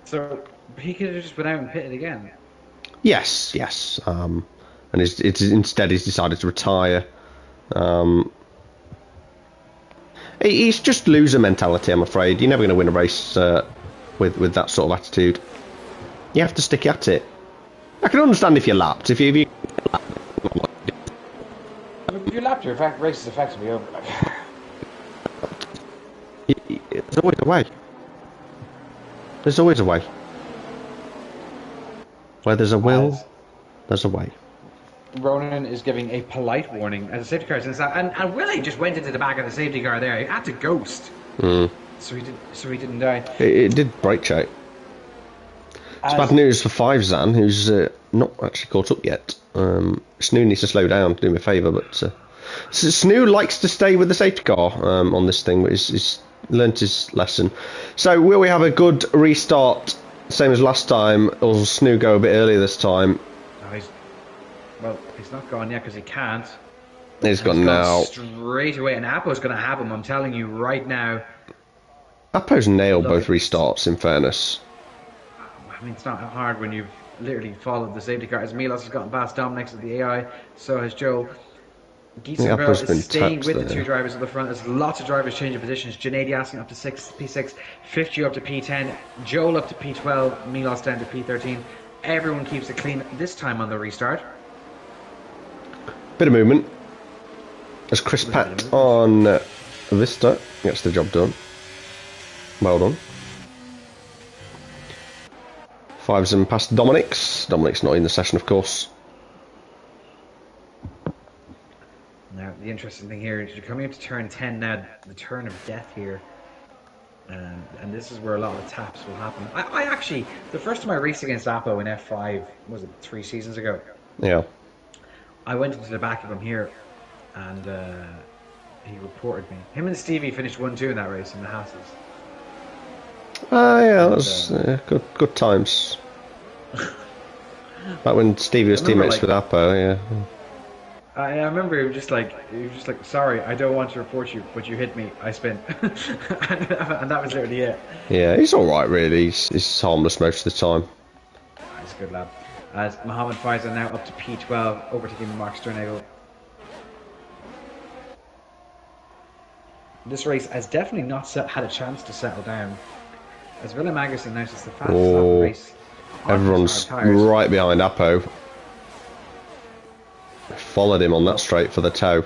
So he could have just went out and pitted again. Yes. And instead he's decided to retire. He's just loser mentality, I'm afraid. You're never going to win a race with that sort of attitude. You have to stick at it. I can understand if you're lapped. If you If you're lapped, your race is effectively over. There's always a way. There's always a way. Where there's a will, there's a way. Ronan is giving a polite warning as a safety car is inside, and Willie just went into the back of the safety car there. He had to ghost, so he didn't die. It did brake check. It's bad news for Five Zan, who's not actually caught up yet. Snoo needs to slow down, do me a favour, but Snoo likes to stay with the safety car on this thing, but he's learnt his lesson. So will we have a good restart, same as last time, or will Snoo go a bit earlier this time? Well, he's not gone yet because he can't. He's gone now. Straight away, and Apo's going to have him, I'm telling you right now. Apo's nailed both restarts, in fairness. I mean, it's not hard when you've literally followed the safety car. As Milos has gotten past Dominic's at the AI, so has Joe. Giesenberg is staying with the two drivers at the front. There's lots of drivers changing positions. Janady asking up to P6, 50 up to P10, Joel up to P12, Milos down to P13. Everyone keeps it clean this time on the restart. Bit of movement. As Chris Pat on Vista gets the job done. Well done. Fives and past Dominic's. Dominic's not in the session, of course. Now, the interesting thing here is you're coming up to turn 10 now, the turn of death here. And this is where a lot of taps will happen. I actually, the first time I raced against Apo in F5, was it 3 seasons ago? Yeah. I went into the back of him here, and he reported me. Him and Stevie finished 1-2 in that race in the Hasses. Yeah, that was good times. Back when Stevie was teammates with Apo, yeah. I remember he was just like, sorry, I don't want to report you, but you hit me, I spin. And that was literally it. Yeah, he's alright really, he's harmless most of the time. He's a good lad. As Mohammed Faisal now up to P12, overtaking Mark Sternagel. This race has definitely not had a chance to settle down. As Willem Magnussen announces the fastest lap of the race. Everyone's right behind Apo. Followed him on that straight for the toe.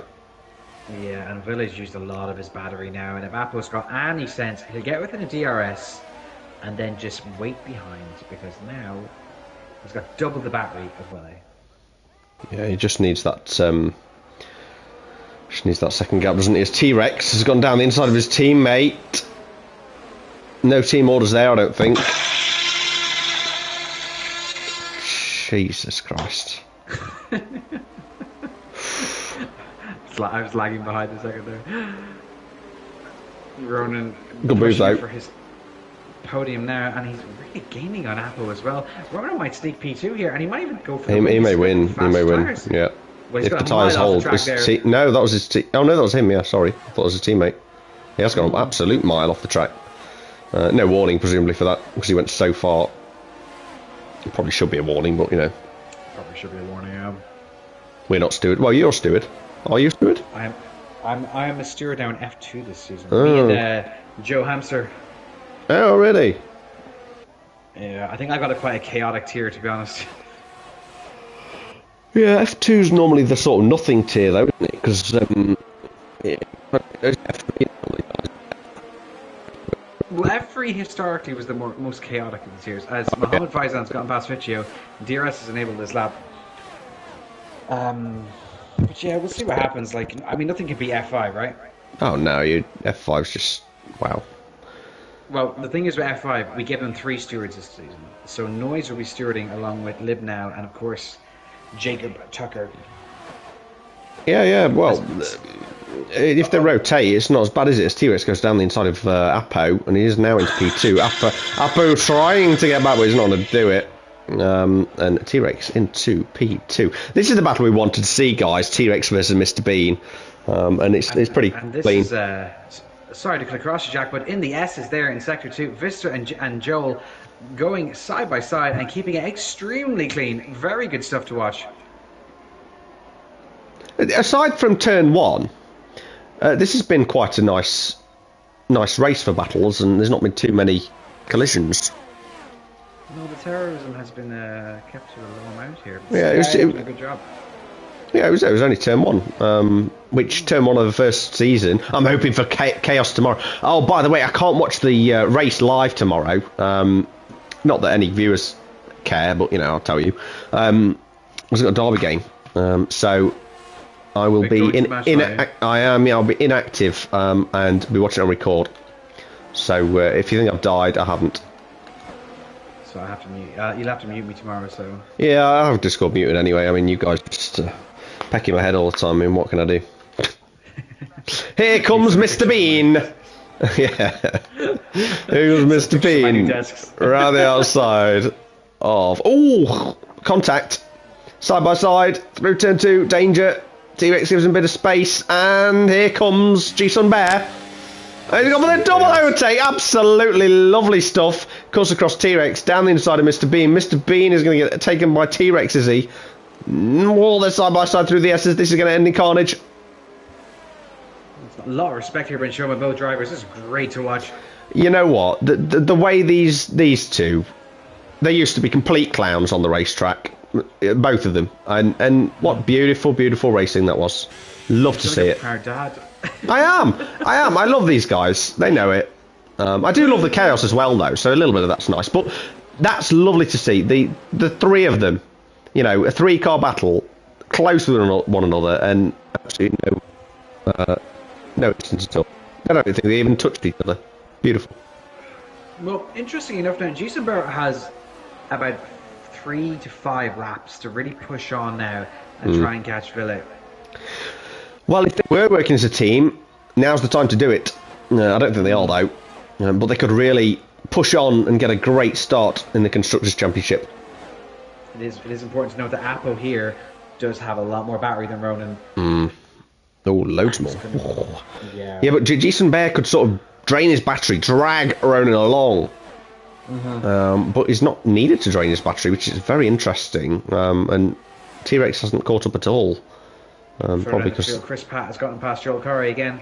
Yeah, and Will's used a lot of his battery now, and if Apo's got any sense, he'll get within a DRS and then just wait behind, because now he's got double the battery of Willie. Yeah, he just needs that second gap, doesn't he? His T-Rex has gone down the inside of his teammate. No team orders there, I don't think. Jesus Christ. I was lagging behind a second there. Ronan good move though for his podium now, and he's really gaining on Apo as well. Ronan might sneak P2 here, and he might even go for he may win. He may win. Yeah. Well, if the tyres hold. No, that was his oh no, that was him. Yeah, sorry. I thought it was his teammate. He has gone an absolute mile off the track. No warning, presumably, for that, because he went so far. It probably should be a warning, but you know. Probably should be a warning. Yeah. We're not steward. Well, you're steward. Are you steward? I am a steward now in F2 this season. Oh. Me and Joe Hamster Oh, really? Yeah, I think I got quite a chaotic tier, to be honest. Yeah, F2's normally the sort of nothing tier, though, isn't it? Because yeah, F3 normally dies. Well, F3 historically was the most chaotic of the tiers. As Mohammed Faizan's gotten past Riccio, DRS has enabled this lap. But yeah, we'll see what happens. Like, I mean, nothing can beat F5, right? Oh no, F5's just wow. Well, the thing is with F5, we give them 3 stewards this season. So Noise will be stewarding along with Libnow and, of course, Jacob Tucker. Yeah. Well, if they rotate, it's not as bad as it. As T-Rex goes down the inside of Apo, and he is now into P2. Apo trying to get back, but he's not going to do it. And T-Rex into P2. This is the battle we wanted to see, guys. T-Rex versus Mr. Bean, and it's pretty and this clean. Is, sorry to cut across you, Jack, but in the S's there in Sector 2, Vista and Joel going side by side and keeping it extremely clean. Very good stuff to watch. Aside from turn 1, this has been quite a nice race for battles, and there's not been too many collisions. No, the terrorism has been kept to a low amount here. Yeah, it was a good job. Yeah, it was only turn 1, which turn 1 of the first season. I'm hoping for chaos tomorrow. Oh, by the way, I can't watch the race live tomorrow. Not that any viewers care, but you know, I'll tell you. I've got a derby game, so I will be I'll be inactive and be watching it on record. So if you think I've died, I haven't. So I have to mute. You'll have to mute me tomorrow. So yeah, I have Discord muted anyway. I mean, you guys just pecking my head all the time. I mean, what can I do? Here comes Mr. Bean. Yeah, here comes Mr. Bean around the outside of contact, side by side through turn 2, danger. T-Rex gives him a bit of space, and here comes G-Sun Bear. And he's got the double overtake. Absolutely lovely stuff. Comes across T-Rex down the inside of Mr. Bean. Mr. Bean is going to get taken by T-Rex, is he? All they're side by side through the S's. This is going to end in carnage. A lot of respect here being shown by both drivers. This is great to watch. You know what? The way these two, they used to be complete clowns on the racetrack. Both of them. And what beautiful, beautiful racing that was. Love to see it. Our dad. I am. I love these guys. They know it. I do love the chaos as well, though, so a little bit of that's nice. But that's lovely to see. The 3 of them, you know, a 3-car battle, close with one another, and absolutely no distance at all. I don't think they even touched each other. Beautiful. Well, interesting enough, now Jason Barrett has about 3 to 5 laps to really push on now and try and catch Villa. Well, if they were working as a team, now's the time to do it. I don't think they are, though. But they could really push on and get a great start in the Constructors' Championship. It is important to note that Apo here does have a lot more battery than Ronan. Oh, loads more. Yeah, but Jason Bear could sort of drain his battery, drag Ronan along. But he's not needed to drain his battery, which is very interesting. And T-Rex hasn't caught up at all. Probably because Chris Pratt has gotten past Joel Corey again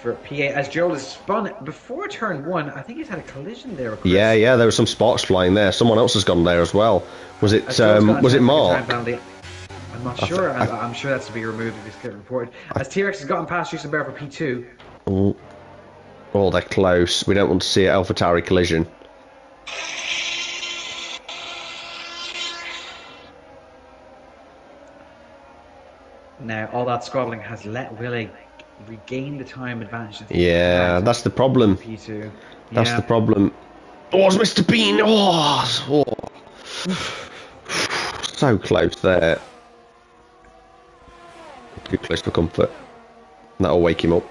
for P8 as Joel has spun before turn 1. I think he's had a collision there with Chris. Yeah, there were some sparks flying there. Someone else has gone there as well. Was it Mark? I'm not sure. I'm sure that's to be removed if it's get reported. As T-Rex has gotten past Jason Bear for P2. Oh, they're close. We don't want to see an AlphaTauri collision. Now, all that squabbling has let Willie regain the time advantage. Yeah, that's the problem. P2. That's the problem. Oh, it's Mr. Bean. Oh. So close there. Too close for comfort. That'll wake him up.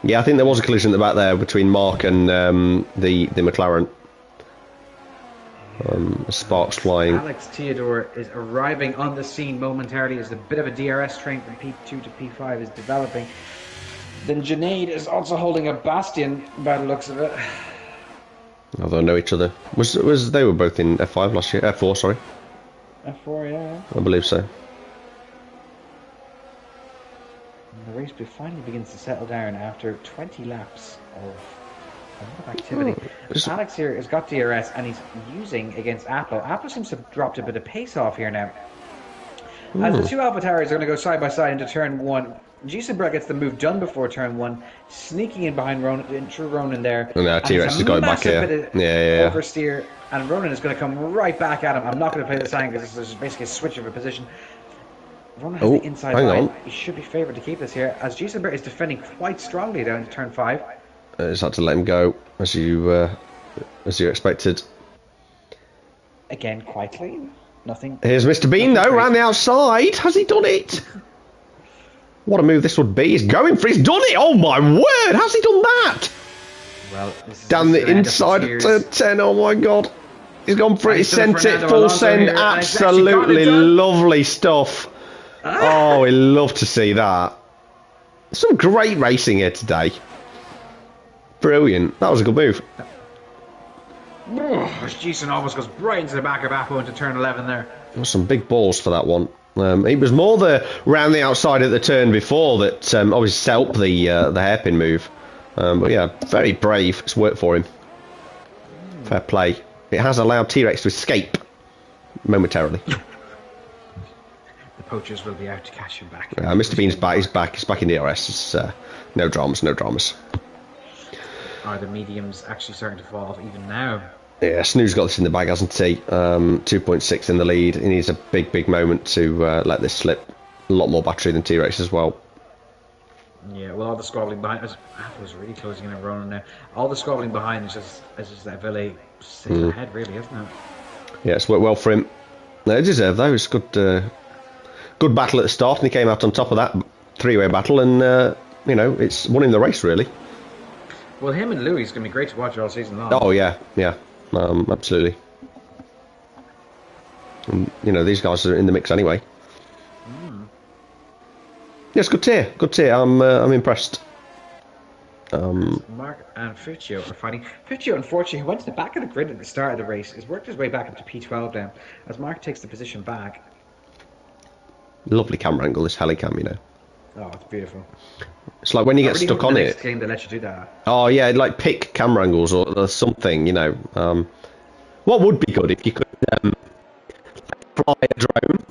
Yeah, I think there was a collision at the back there between Mark and the McLaren. Sparks flying. Alex Theodore is arriving on the scene momentarily as a bit of a DRS train from P2 to P5 is developing. Then Junaid is also holding a bastion by the looks of it. Although they know each other. Was they were both in F5 last year? F4, sorry. F4, yeah. I believe so. And the race finally begins to settle down after 20 laps of activity. Alex here has got DRS and he's using against Apple. Apple seems to have dropped a bit of pace off here now. As the two AlphaTauri are going to go side by side into turn 1, Gisenberg gets the move done before turn 1, sneaking in behind Ronan, through Ronan there. And now T-Rex is going back here. Yeah. Oversteer, and Ronan is going to come right back at him. I'm not going to play this angle because this is basically a switch of a position. Ronan has the inside line. He should be favoured to keep this here, as Gisenberg is defending quite strongly down to turn 5. Just had to let him go, as you expected. Again, quite clean. Nothing. Here's Mr. Bean, though, around the outside. Has he done it? What a move this would be. He's going for it. He's done it. Oh, my word. How's he done that? Well, down the inside of turn 10. Oh, my God. He's gone for it. He sent it. Full send. Absolutely lovely stuff. Oh, we love to see that. Some great racing here today. Brilliant. That was a good move. Jason almost goes right into the back of Apple into turn 11 there. There was some big balls for that one. It was more the round the outside at the turn before that obviously set up the hairpin move. But yeah, very brave. It's worked for him. Fair play. It has allowed T-Rex to escape momentarily. The poachers will be out to catch him back. Mr. Bean's back. He's back. He's back in DRS. It's, no dramas. No dramas. Are the mediums actually starting to fall off even now? Yeah, Snoo's got this in the bag, hasn't he? 2.6 in the lead. He needs a big moment to let this slip. A lot more battery than T-Rex as well. Yeah, well, all the squabbling behind us. Apple was really closing in and Ronan now. All the squabbling behind is just that Ville sitting ahead, really, isn't it? Yeah, it's worked well for him. They deserve though. It's good battle at the start, and he came out on top of that three-way battle, and it's won him the race really. Well, him and Louis is going to be great to watch all season long. Oh yeah, absolutely. And, these guys are in the mix anyway. Yes, good tier. I'm impressed. Mark and Fuccio are fighting. Fuccio, unfortunately, who went to the back of the grid at the start of the race, has worked his way back up to P12 now, as Mark takes the position back. Lovely camera angle, this helicam, Oh, it's beautiful. It's like when you get stuck on it. Game they let you do that. Oh yeah, like pick camera angles or something, What would be good if you could fly a drone?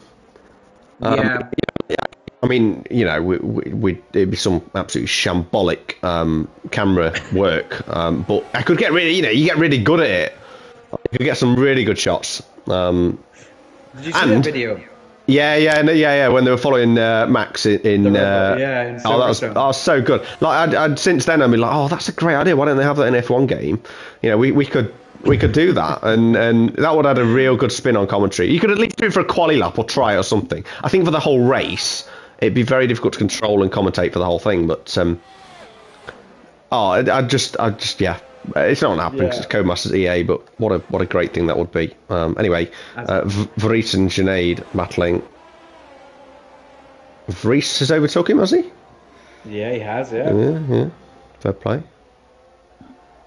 Yeah. I mean, it'd be some absolutely shambolic camera work, but I could get really, you get really good at it. You could get some really good shots. Did you see that video? Yeah. When they were following Max in that was so good. Like I'd since then I'd be like, oh, that's a great idea. Why don't they have that in F1 game? We could do that, and that would add a real good spin on commentary. You could at least do it for a quali lap or try or something. I think for the whole race, it'd be very difficult to control and commentate for the whole thing. But I just it's not happening because it's Codemasters EA. But what a great thing that would be. Anyway, Vries and Junaid battling. Vries has overtook him, has he? Yeah, he has. Yeah. Yeah. Fair play.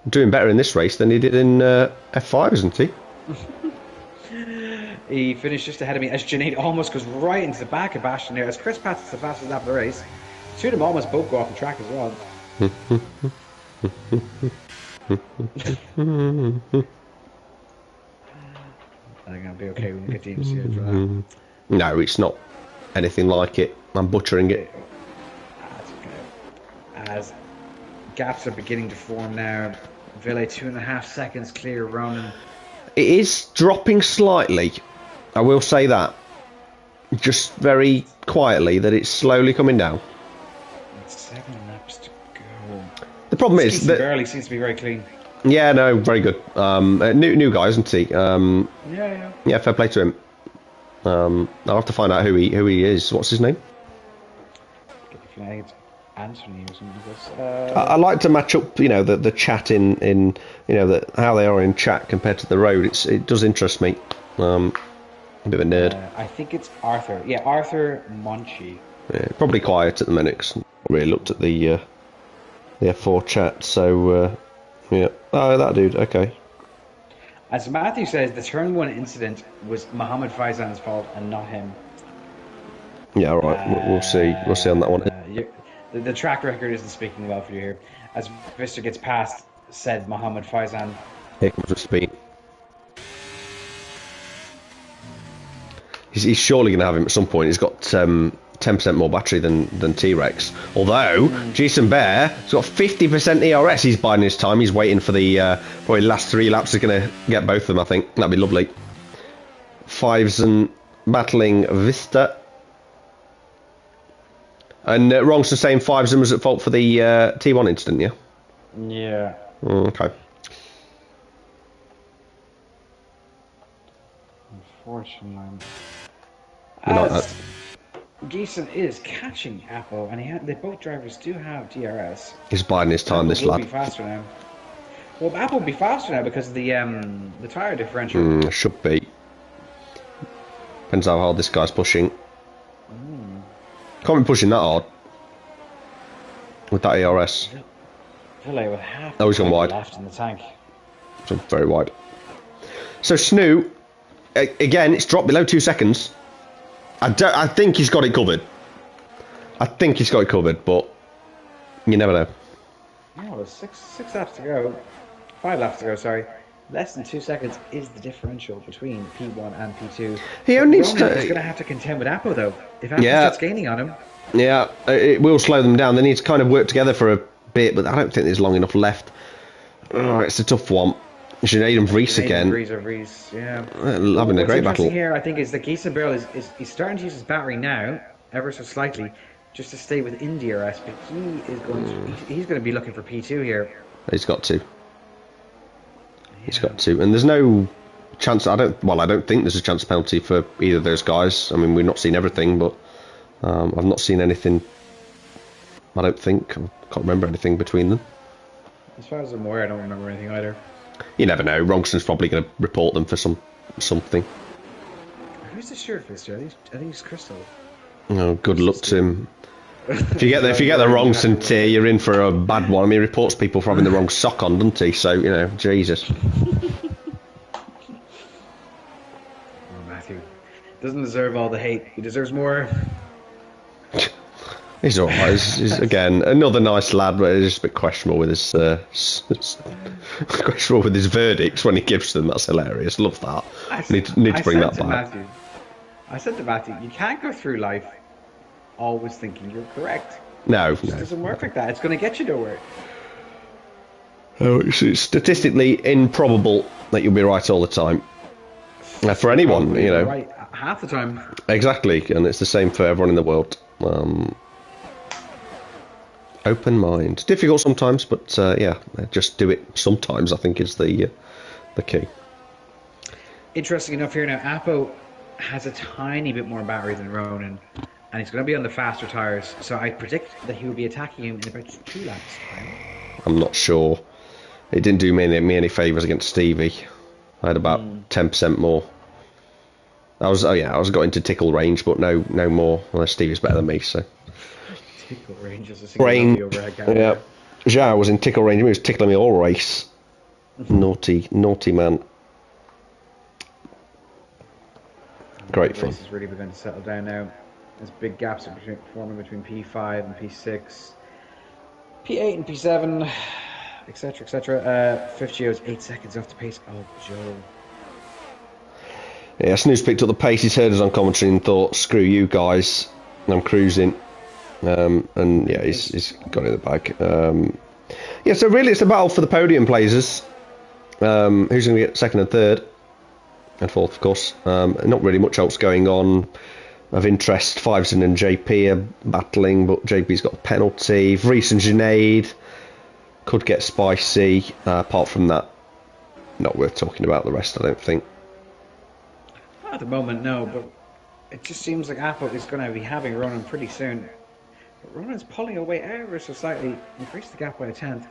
Doing better in this race than he did in F5, isn't he? He finished just ahead of me as Junaid almost goes right into the back of Ashton there as Chris passes the fastest lap of the race. Two of them almost both go off the track as well. I think I'll be okay when we get teams here for that. No, it's not anything like it. I'm butchering it. That's okay. As gaps are beginning to form now. Ville 2.5 seconds clear Ronan. It is dropping slightly. I will say that. Just very quietly that it's slowly coming down. It's 7 laps to go. The problem is that Burley seems to be very clean. Yeah, no, very good. New guy, isn't he? Yeah, fair play to him. I'll have to find out who he is. What's his name? Anthony or something. I like to match up, the chat in how they are in chat compared to the road. It does interest me. I'm a bit of a nerd. I think it's Arthur. Yeah, Arthur Monchi. Yeah, probably quiet at the minute. 'Cause I really looked at the F4 chat. So yeah, that dude. Okay. As Matthew says, the turn 1 incident was Mohammed Faizan's fault and not him. Yeah, all right. We'll see. We'll see on that one. The track record isn't speaking well for you here. As Vista gets past said Mohammed Faizan. Here comes the speed. He's surely going to have him at some point. He's got 10% more battery than T-Rex. Although, Jason Bear has got 50% ERS. He's biding his time. He's waiting for the probably last 3 laps. He's going to get both of them, I think. That'd be lovely. Fives battling Vista. And Wrongson saying Fives was at fault for the T1 incident, yeah? Yeah. Okay. Unfortunately. Not As Geeson is catching Apple, and both drivers do have DRS. He's biding his time, this Apple will lad. be faster now. Well, Apple will be faster now because of the tyre differential. Should be. Depends how hard this guy's pushing. Can't be pushing that hard. With that ERS. Villay with half Oh, he's gone wide. left in the tank. So very wide. So Snoo, again, it's dropped below 2 seconds. I think he's got it covered. But you never know. Oh, there's six laps to go. 5 laps to go, sorry. Less than 2 seconds is the differential between P1 and P2. He only needs Ronan to... is going to have to contend with Apple, though. If Apple starts gaining on him... Yeah, it will slow them down. They need to kind of work together for a bit, but I don't think there's long enough left. Oh, it's a tough one. Sinead and Vries again. Vries, yeah. Having a great battle. Here, I think, is that Geeson Barrel he's starting to use his battery now, ever so slightly, just to stay within DRS, but he's going to be looking for P2 here. He's got to. He's got to. And there's no chance, I don't think there's a chance penalty for either of those guys. I mean, we've not seen everything, but I've not seen anything, I don't think. I can't remember anything between them. As far as I'm aware, I don't remember anything either. You never know. Rongson's probably going to report them for something. Who's the shirt for this year? I think it's Crystal. Oh, good luck to him. If you get the Rongson tier, you're in for a bad one. I mean, he reports people for having the wrong sock on, doesn't he? So, you know, Jesus. Oh, Matthew doesn't deserve all the hate. He deserves more. He's alright. He's again another nice lad, but it's just a bit questionable with his questionable with his verdicts when he gives them. That's hilarious. Love that. Need to bring that back. I said to Matthew, you can't go through life always thinking you're correct. No, It doesn't work like that. It's going to get you nowhere. Oh, it's statistically improbable that you'll be right all the time. For anyone, Probably you know. right half the time. Exactly, and it's the same for everyone in the world. Open mind. Difficult sometimes, but yeah, just do it sometimes, I think, is the key. Interesting enough here now, Apo has a tiny bit more battery than Ronan, and he's going to be on the faster tyres, so I predict that he will be attacking him in about 2 laps time. I'm not sure. It didn't do me any favours against Stevie. I had about 10% more. I was got into tickle range, but no more. Well, Stevie's better than me, so. Tickle range is a single overhead camera. Yeah. Zhao was in tickle range. He was tickling me all race. Naughty man. Great fun. The race is really begun to settle down now. There's big gaps forming between P5 and P6, P8 and P7, etc., etc. Fifth Geo's 8 seconds off the pace of Joe. Yeah, Snooze picked up the pace. He's heard us on commentary and thought, "Screw you guys, I'm cruising." And yeah, he's got it in the bag. Yeah, so really, it's a battle for the podium places. Who's going to get second and third, and fourth, of course. Not really much else going on of interest. Fiveson and JP are battling, but JP's got a penalty. Vries and Junaid could get spicy. Apart from that, not worth talking about the rest, I don't think. At the moment, no, but it just seems like Apple is going to be having Ronan pretty soon. But Ronan's pulling away ever so slightly, increased the gap by a 10th.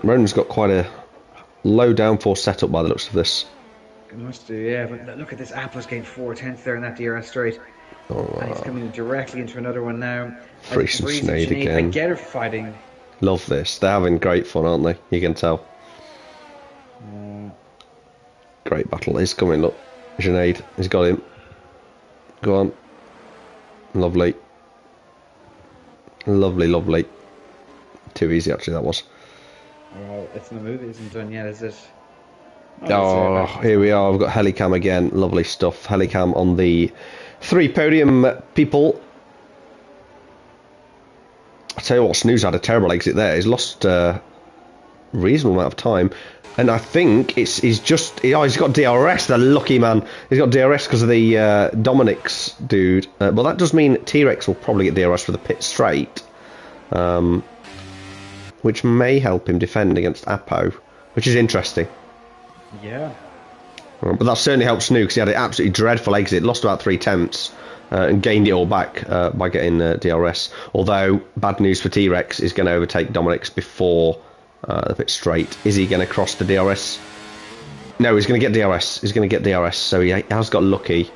Ronan's got quite a low downforce setup by the looks of this. It must do, yeah, but look at this. Apple's gained 4/10 there in that DRS straight. And he's coming directly into another one now. Vries and Junaid again. Again are fighting. Love this. They're having great fun, aren't they? You can tell. Great battle. He's coming, look. Junaid, he's got him. Go on. Lovely. Lovely. Too easy, actually, that was. Well, it's in the movie, isn't done yet, is it? Oh, here we are. We've got Helicam again. Lovely stuff. Helicam on the 3 podium people. I tell you what, Snooze had a terrible exit there. He's lost a reasonable amount of time. And I think he's got DRS, the lucky man. He's got DRS because of the Dominic's dude. Well, that does mean T-Rex will probably get DRS for the pit straight. Which may help him defend against Apo, which is interesting. Yeah. But that certainly helped Snoo because he had an absolutely dreadful exit, lost about 3 tenths, and gained it all back by getting DRS. Although, bad news for T-Rex, is going to overtake Dominic's before the pit straight. Is he going to cross the DRS? No, he's going to get DRS. He's going to get DRS, so he has got lucky.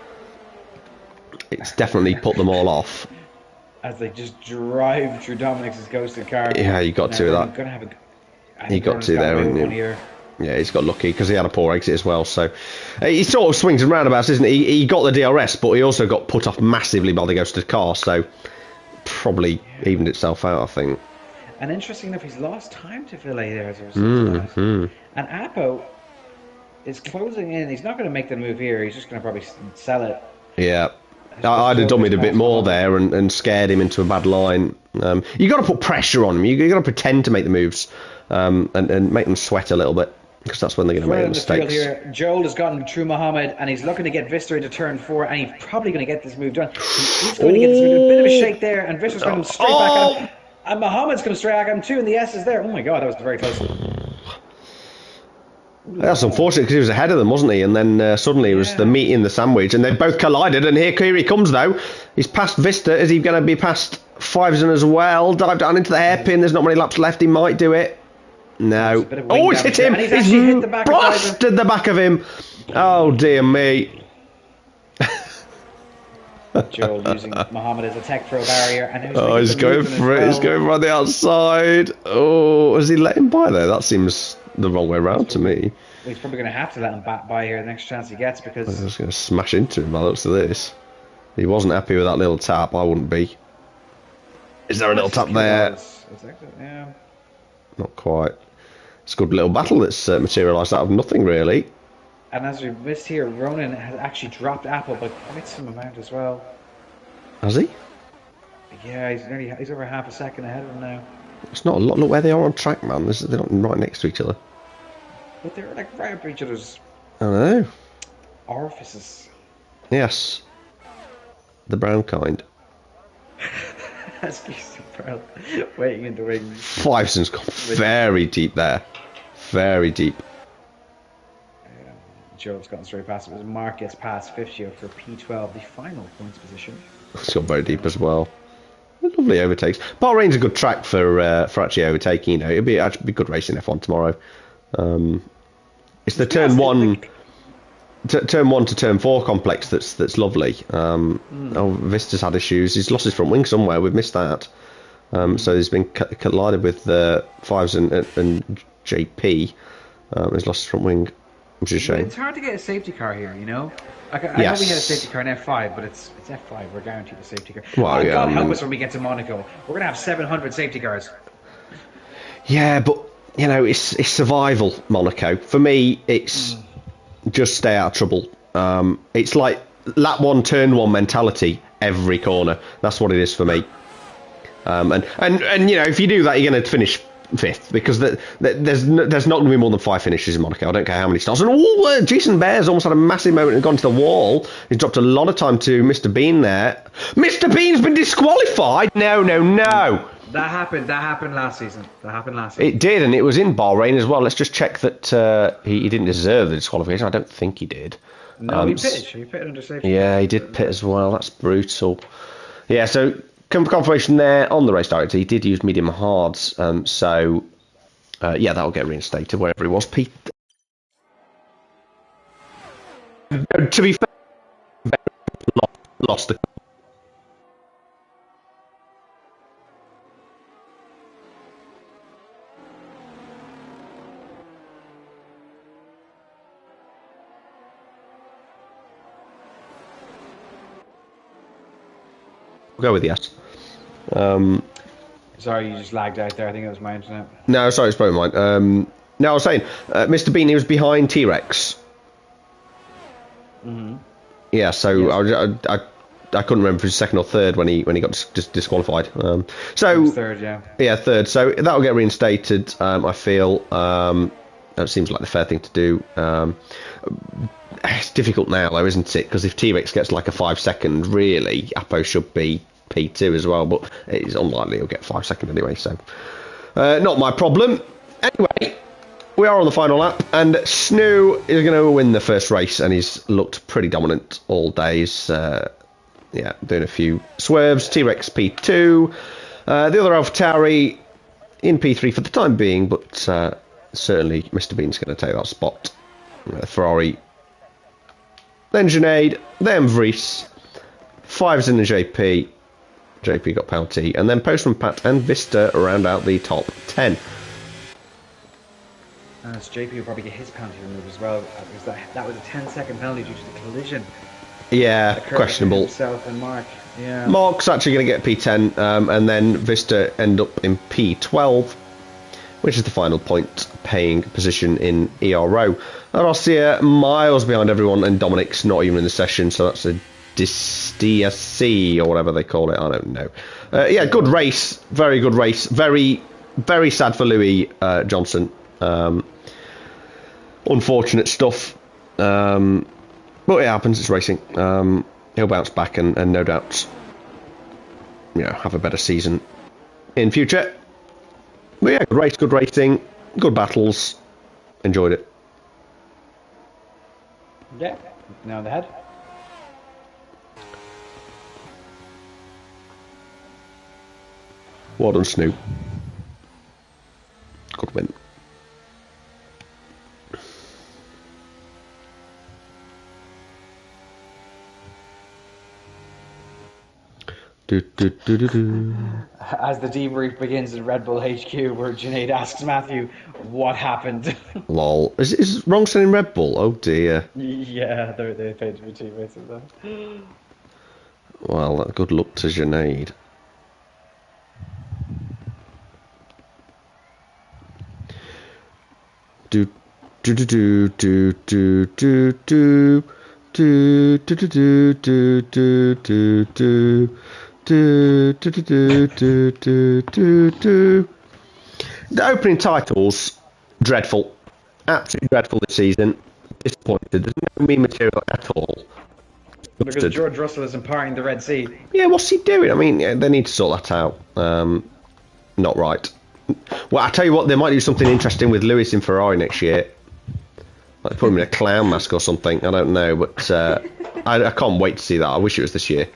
It's definitely put them all off. As they just drive through Dominic's ghosted car. Yeah, you got to that. You got to there, haven't you? Yeah, he's got lucky because he had a poor exit as well. So he sort of swings and roundabouts, isn't he? He got the DRS, but he also got put off massively by the ghosted car. So probably evened itself out, I think. And interesting enough, he's lost time to Villet there as a result of that. And Apo is closing in. He's not going to make the move here. He's just going to probably sell it. Yeah. I'd have dummied a bit more there and scared him into a bad line. You got to put pressure on him. You got to pretend to make the moves and make them sweat a little bit because that's when they're going to make the mistakes. Here, Joel has gotten through Mohammed and he's looking to get Vista into turn 4 and he's probably going to get this move done. He's going to get this move. A bit of a shake there and Vista's going straight back at him. And Mohammed's going straight at him too and the S is there. Oh my god, that was very close. That's unfortunate because he was ahead of them, wasn't he? And then suddenly it was the meat in the sandwich, and they both collided. And here he comes, though. He's past Vista. Is he going to be past Fiveson as well? Dive down into the hairpin. There's not many laps left. He might do it. No. Oh, he's hit him. He's hit the back blasted the back of him. Oh dear me. Joel using Mohammed as a tech throw barrier, and he's going for it. He's going from the outside. Oh, has he let him by there? That seems the wrong way around to me. Well, he's probably going to have to let him back by here the next chance he gets because I was going to smash into him by the looks of this. He wasn't happy with that little tap. I wouldn't be. Is there a little tap there? Yeah. Not quite. It's a good little battle that's materialised out of nothing, really. And as we missed here, Ronan has actually dropped Apple by quite some amount as well. Has he? Yeah, he's over half a second ahead of him now. It's not a lot. Look where they are on track, man. They're not right next to each other. But they're like right up each other's I know. orifices. Yes. The brown kind. That's super waiting in the wings. Fiveson's gone very deep there. Very deep. Joe's gotten straight past it. Mark gets past 50 for P12, the final points position. It's gone very deep as well. Lovely overtakes. Bahrain's a good track for actually overtaking. You know, it'd be actually be good racing F1 tomorrow. It's the turn 1 to turn 4 complex that's lovely. Oh, Vista's had issues. He's lost his front wing somewhere. We've missed that. So he's been collided with Fives and JP. He's lost his front wing, which is a shame. It's hard to get a safety car here, you know. I know we had a safety car in F5, but it's F5. We're guaranteed a safety car. Well, God help us when we get to Monaco. We're gonna have 700 safety cars. Yeah, but you know, it's survival. Monaco for me, it's just stay out of trouble. It's like lap 1, turn 1 mentality every corner. That's what it is for me. And you know, if you do that, you're going to finish 5th because there's not going to be more than 5 finishes in Monaco. I don't care how many stars. And Jason Bears almost had a massive moment and gone to the wall. He's dropped a lot of time to Mr. Bean there. Mr. Bean's been disqualified. No. That happened last season. It did, and it was in Bahrain as well. Let's just check that he didn't deserve the disqualification. I don't think he did. No, he pitted. He pitted under safety. Yeah, he did pit as well. That's brutal. Yeah, so confirmation there on the race director. He did use medium hards. So yeah, that'll get reinstated wherever he was. Pete. To be fair, lost the. We'll go with yes. Sorry, you just lagged out there. I think it was my internet. No, sorry, it's probably mine. No, I was saying, Mr. Bean, he was behind T-Rex. Yeah, so Yes. I couldn't remember if it was second or third when he got disqualified. It was third, yeah. Yeah, third. So that'll get reinstated. I feel that seems like the fair thing to do. It's difficult now, though, isn't it? Because if T-Rex gets like a 5-second, really, Apo should be P2 as well. But it's unlikely he'll get 5 second anyway. So not my problem. Anyway. We are on the final lap, and Snoo is going to win the first race, and he's looked pretty dominant all day. He's, yeah, doing a few swerves. T-Rex P2. The other AlphaTauri in P3 for the time being, but certainly Mr. Bean's going to take that spot. Ferrari. Then Junaid, then Vries. 5's in the JP. JP got penalty. And then Postman, Pat, and Vista round out the top 10. JP will probably get his penalty removed as well, because that was a 10-second penalty due to the collision. Yeah, questionable. Himself and Mark. Yeah. Mark's actually going to get P10, and then Vista end up in P12, which is the final point-paying position in Ero. Rossia miles behind everyone, and Dominic's not even in the session, so that's a DSC or whatever they call it. I don't know. Yeah, good race, very good race. Very, very sad for Louis Johnson. Unfortunate stuff, but it happens. It's racing. He'll bounce back and no doubt, have a better season in future. But yeah, good race, good racing, good battles. Enjoyed it. Yeah. Now the head. Well done, Snoop. Good win. As the debrief begins in Red Bull HQ, where Junaid asks Matthew, what happened? Lol. Is Wrongson in Red Bull? Oh dear. Yeah, they paid to be teammates of that. Well, good luck to Junaid. Do do do do do do do do do do do do do do do. The opening titles, dreadful. Absolutely dreadful this season. Disappointed. There's no me material at all. Because George Russell is imparting the Red Sea. Yeah, what's he doing? I mean, they need to sort that out. Not right. Well, I tell you what, they might do something interesting with Lewis in Ferrari next year. Like put him in a clown mask or something. I don't know, but I can't wait to see that. I wish it was this year.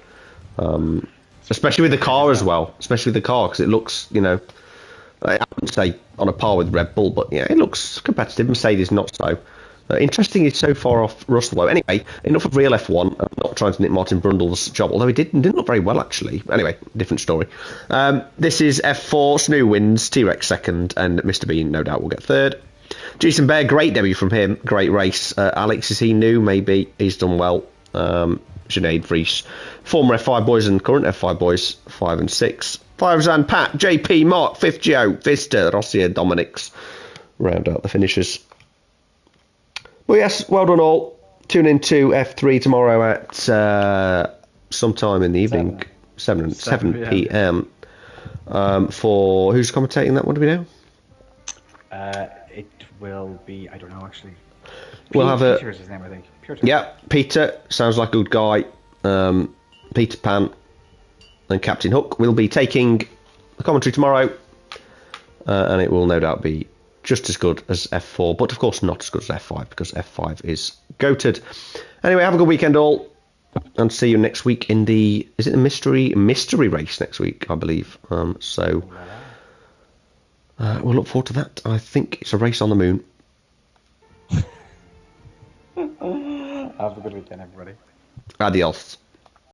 Especially with the car as well. Especially with the car, because it looks, I wouldn't say on a par with Red Bull, but yeah, it looks competitive. Mercedes not so. Interesting, he's so far off Russell though. Anyway, enough of real F1. I'm not trying to nick Martin Brundle's job, although he didn't look very well actually. Anyway, different story. This is F4. Snoo wins, T-Rex second, and Mr. Bean no doubt will get third. Jason Bear, great debut from him. Great race. Alex, is he new? Maybe. He's done well. Junaid, Vries, former F5 boys and current F5 boys, 5 and 6. 5's and Pat, JP, Mark, 5th Joe, Vista, Rossia, Dominic's. Round out the finishers. Well, yes, well done all. Tune in to F3 tomorrow at sometime in the evening, 7 p.m. For who's commentating that one, do we know? It will be, I don't know actually. We'll have Peter is his name, I think. Yeah, Peter, sounds like a good guy. Peter Pan and Captain Hook will be taking the commentary tomorrow, and it will no doubt be just as good as F4, but of course not as good as F5, because F5 is goated. Anyway, have a good weekend all, and see you next week in the, is it the mystery race next week, I believe. So we'll look forward to that. I think it's a race on the moon. Have a good weekend, everybody. Adios.